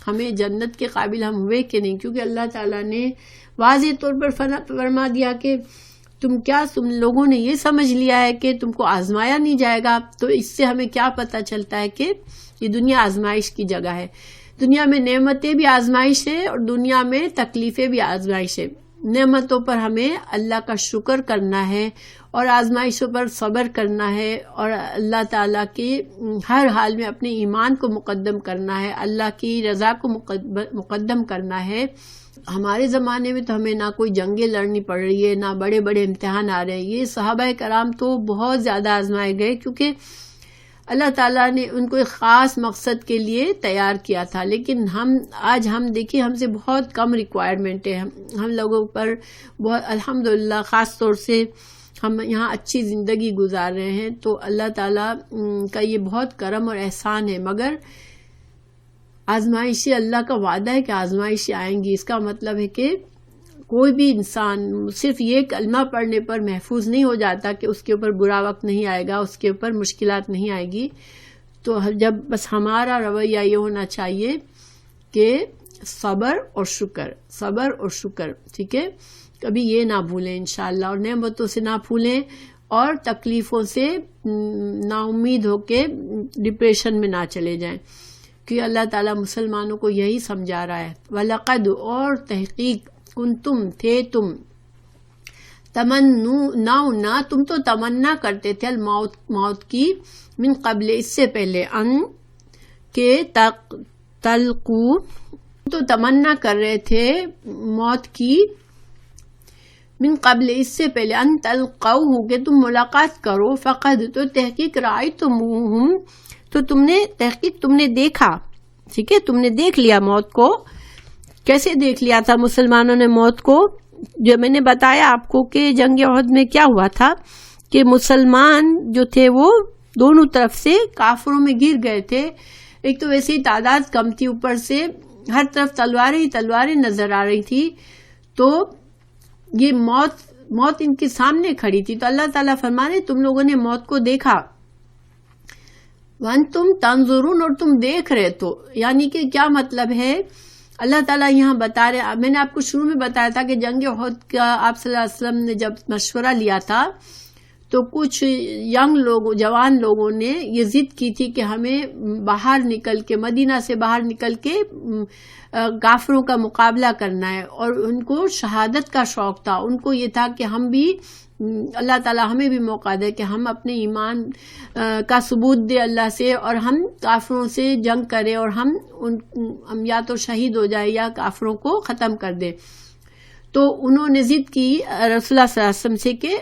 ہمیں جنت کے قابل ہم ہوئے کہ نہیں۔ کیونکہ اللہ تعالیٰ نے واضح طور پر فرما دیا کہ تم لوگوں نے یہ سمجھ لیا ہے کہ تم کو آزمایا نہیں جائے گا۔ تو اس سے ہمیں کیا پتہ چلتا ہے کہ یہ دنیا آزمائش کی جگہ ہے۔ دنیا میں نعمتیں بھی آزمائش ہے اور دنیا میں تکلیفیں بھی آزمائش ہے۔ نعمتوں پر ہمیں اللہ کا شکر کرنا ہے اور آزمائشوں پر صبر کرنا ہے، اور اللہ تعالیٰ کے ہر حال میں اپنے ایمان کو مقدم کرنا ہے، اللہ کی رضا کو مقدم کرنا ہے۔ ہمارے زمانے میں تو ہمیں نہ کوئی جنگیں لڑنی پڑ رہی ہے، نہ بڑے بڑے امتحان آ رہے ہیں۔ یہ صحابہ کرام تو بہت زیادہ آزمائے گئے، کیونکہ اللہ تعالیٰ نے ان کو ایک خاص مقصد کے لیے تیار کیا تھا۔ لیکن آج ہم دیکھیں ہم سے بہت کم ریکوائرمنٹ ہے ہم لوگوں پر، بہت الحمدللہ، خاص طور سے ہم یہاں اچھی زندگی گزار رہے ہیں۔ تو اللہ تعالیٰ کا یہ بہت کرم اور احسان ہے۔ مگر آزمائشیں، اللہ کا وعدہ ہے کہ آزمائشیں آئیں گی۔ اس کا مطلب ہے کہ کوئی بھی انسان صرف یہ کلمہ پڑھنے پر محفوظ نہیں ہو جاتا کہ اس کے اوپر برا وقت نہیں آئے گا، اس کے اوپر مشکلات نہیں آئے گی۔ تو جب بس ہمارا رویہ یہ ہونا چاہیے کہ صبر اور شکر، ٹھیک ہے، کبھی یہ نہ بھولیں انشاءاللہ، اور نعمتوں سے نہ پھولیں اور تکلیفوں سے نا امید ہو کے ڈپریشن میں نہ چلے جائیں، کیونکہ اللہ تعالیٰ مسلمانوں کو یہی سمجھا رہا ہے۔ وَلَقَدْ، اور تحقیق، کنتم، تھے تم، تمنّون، تم تو تمنا کرتے تھے، الموت، موت کی، من قبل، اس سے پہلے، ان کے تلقو، تو تمنا کر رہے تھے موت کی، من قبل، اس سے پہلے، ان تلقوہ، کہ تم ملاقات کرو، فقد، تو تحقیق، رأیتموہم، تو تم نے دیکھا، ٹھیک ہے، تم نے دیکھ لیا موت کو۔ کیسے دیکھ لیا تھا مسلمانوں نے موت کو؟ جو میں نے بتایا آپ کو کہ جنگ احد میں کیا ہوا تھا کہ مسلمان جو تھے وہ دونوں طرف سے کافروں میں گر گئے تھے۔ ایک تو ویسے ہی تعداد کم تھی، اوپر سے ہر طرف تلواریں ہی تلواریں نظر آ رہی تھی، تو یہ موت ان کے سامنے کھڑی تھی۔ تو اللہ تعالیٰ فرمانے تم لوگوں نے موت کو دیکھا، وَأَنْتُمْ تَنْظُرُونَ، اور تم دیکھ رہے تو، یعنی کہ کیا مطلب ہے؟ اللہ تعالیٰ یہاں بتا رہے، میں نے آپ کو شروع میں بتایا تھا کہ جنگ احد کا آپ صلی اللہ علیہ وسلم نے جب مشورہ لیا تھا تو کچھ جوان لوگوں نے یہ ضد کی تھی کہ ہمیں باہر نکل کے، مدینہ سے باہر نکل کے کافروں کا مقابلہ کرنا ہے، اور ان کو شہادت کا شوق تھا، ان کو یہ تھا کہ ہم بھی، اللہ تعالیٰ ہمیں بھی موقع دے کہ ہم اپنے ایمان کا ثبوت دے اللہ سے، اور ہم کافروں سے جنگ کریں، اور ہم یا تو شہید ہو جائے یا کافروں کو ختم کر دے۔ تو انہوں نے ضد کی رسول اللہ صلی اللہ علیہ وسلم سے کہ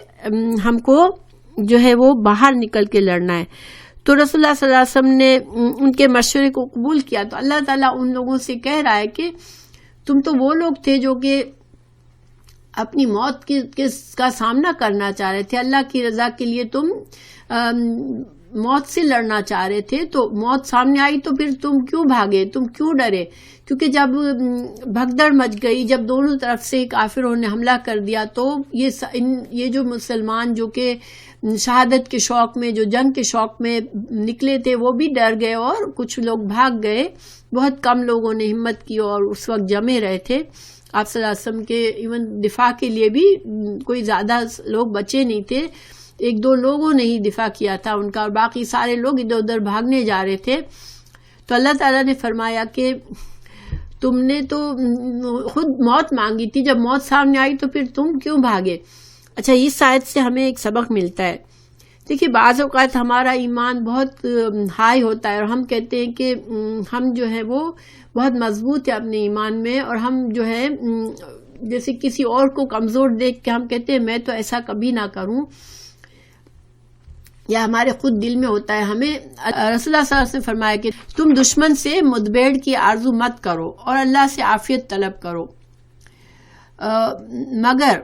ہم کو جو ہے وہ باہر نکل کے لڑنا ہے۔ تو رسول اللہ صلی اللہ علیہ وسلم نے ان کے مشورے کو قبول کیا۔ تو اللہ تعالیٰ ان لوگوں سے کہہ رہا ہے کہ تم تو وہ لوگ تھے جو کہ اپنی موت کا سامنا کرنا چاہ رہے تھے، اللہ کی رضا کے لیے تم موت سے لڑنا چاہ رہے تھے، تو موت سامنے آئی تو پھر تم کیوں بھاگے، تم کیوں ڈرے؟ کیونکہ جب بھگدڑ مچ گئی، جب دونوں طرف سے کافروں نے حملہ کر دیا، تو یہ جو مسلمان جو کہ شہادت کے شوق میں، جو جنگ کے شوق میں نکلے تھے، وہ بھی ڈر گئے اور کچھ لوگ بھاگ گئے۔ بہت کم لوگوں نے ہمت کی اور اس وقت جمے رہے تھے آپ صلی اللہ علیہ وسلم کے، ایون دفاع کے لیے بھی کوئی زیادہ لوگ بچے نہیں تھے، ایک دو لوگوں نے ہی دفاع کیا تھا ان کا، اور باقی سارے لوگ ادھر ادھر بھاگنے جا رہے تھے۔ تو اللہ تعالیٰ نے فرمایا کہ تم نے تو خود موت مانگی تھی، جب موت سامنے آئی تو پھر تم کیوں بھاگے؟ اچھا، اس آیت سے ہمیں ایک سبق ملتا ہے۔ دیکھیے، بعض اوقات ہمارا ایمان بہت ہائی ہوتا ہے اور ہم کہتے ہیں کہ ہم جو ہے وہ بہت مضبوط ہے اپنے ایمان میں، اور ہم جو ہے جیسے کسی اور کو کمزور دیکھ کے ہم کہتے ہیں میں تو ایسا کبھی نہ کروں، یا ہمارے خود دل میں ہوتا ہے۔ ہمیں رسول اللہ صلی اللہ علیہ وسلم نے فرمایا کہ تم دشمن سے مدبیڑ کی آرزو مت کرو اور اللہ سے عافیت طلب کرو، مگر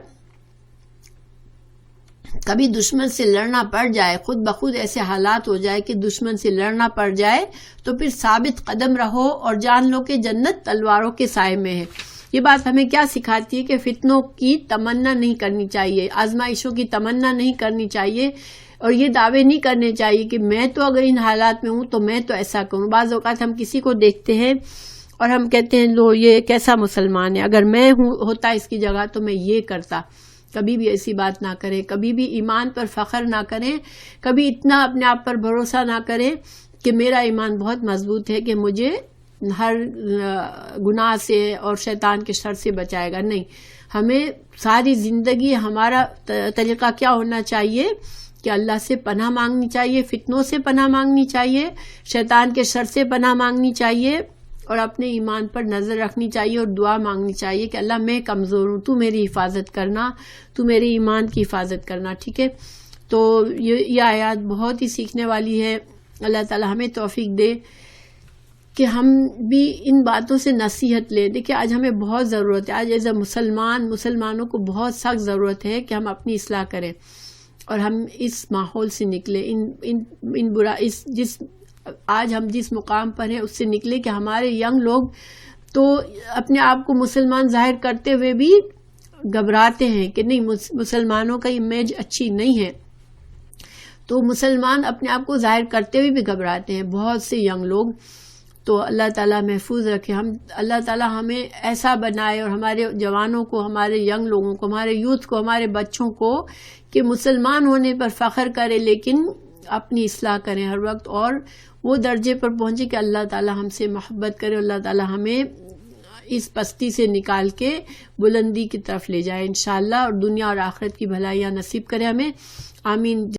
کبھی دشمن سے لڑنا پڑ جائے، خود بخود ایسے حالات ہو جائے کہ دشمن سے لڑنا پڑ جائے، تو پھر ثابت قدم رہو اور جان لو کہ جنت تلواروں کے سائے میں ہے۔ یہ بات ہمیں کیا سکھاتی ہے کہ فتنوں کی تمنا نہیں کرنی چاہیے، آزمائشوں کی تمنا نہیں کرنی چاہیے، اور یہ دعوے نہیں کرنے چاہیے کہ میں تو اگر ان حالات میں ہوں تو میں تو ایسا کروں۔ بعض اوقات ہم کسی کو دیکھتے ہیں اور ہم کہتے ہیں لو یہ کیسا مسلمان ہے، اگر میں ہوتا اس کی جگہ تو میں یہ کرتا۔ کبھی بھی ایسی بات نہ کریں، کبھی بھی ایمان پر فخر نہ کریں، کبھی اتنا اپنے آپ پر بھروسہ نہ کریں کہ میرا ایمان بہت مضبوط ہے کہ مجھے ہر گناہ سے اور شیطان کے شر سے بچائے گا۔ نہیں، ہمیں ساری زندگی ہمارا طریقہ کیا ہونا چاہیے کہ اللہ سے پناہ مانگنی چاہیے، فتنوں سے پناہ مانگنی چاہیے، شیطان کے شر سے پناہ مانگنی چاہیے، اور اپنے ایمان پر نظر رکھنی چاہیے اور دعا مانگنی چاہیے کہ اللہ میں کمزور ہوں، تو میری حفاظت کرنا، تو میرے ایمان کی حفاظت کرنا، ٹھیک ہے۔ تو یہ آیات بہت ہی سیکھنے والی ہے۔ اللہ تعالی ہمیں توفیق دے کہ ہم بھی ان باتوں سے نصیحت لیں۔ دیکھیں، آج ہمیں بہت ضرورت ہے، آج ایز اے مسلمانوں کو بہت سخت ضرورت ہے کہ ہم اپنی اصلاح کریں اور ہم اس ماحول سے نکلیں، آج ہم جس مقام پر ہیں اس سے نکلے کہ ہمارے ینگ لوگ تو اپنے آپ کو مسلمان ظاہر کرتے ہوئے بھی گھبراتے ہیں کہ نہیں، مسلمانوں کا امیج اچھی نہیں ہے، تو مسلمان اپنے آپ کو ظاہر کرتے ہوئے بھی گھبراتے ہیں بہت سے ینگ لوگ۔ تو اللہ تعالیٰ محفوظ رکھے، اللہ تعالیٰ ہمیں ایسا بنائے، اور ہمارے جوانوں کو، ہمارے ینگ لوگوں کو، ہمارے یوتھ کو، ہمارے بچوں کو کہ مسلمان ہونے پر فخر کرے لیکن اپنی اصلاح کریں ہر وقت، اور وہ درجے پر پہنچے کہ اللہ تعالیٰ ہم سے محبت کرے، اللہ تعالیٰ ہمیں اس پستی سے نکال کے بلندی کی طرف لے جائے انشاءاللہ، اور دنیا اور آخرت کی بھلائیاں نصیب کرے ہمیں، آمین۔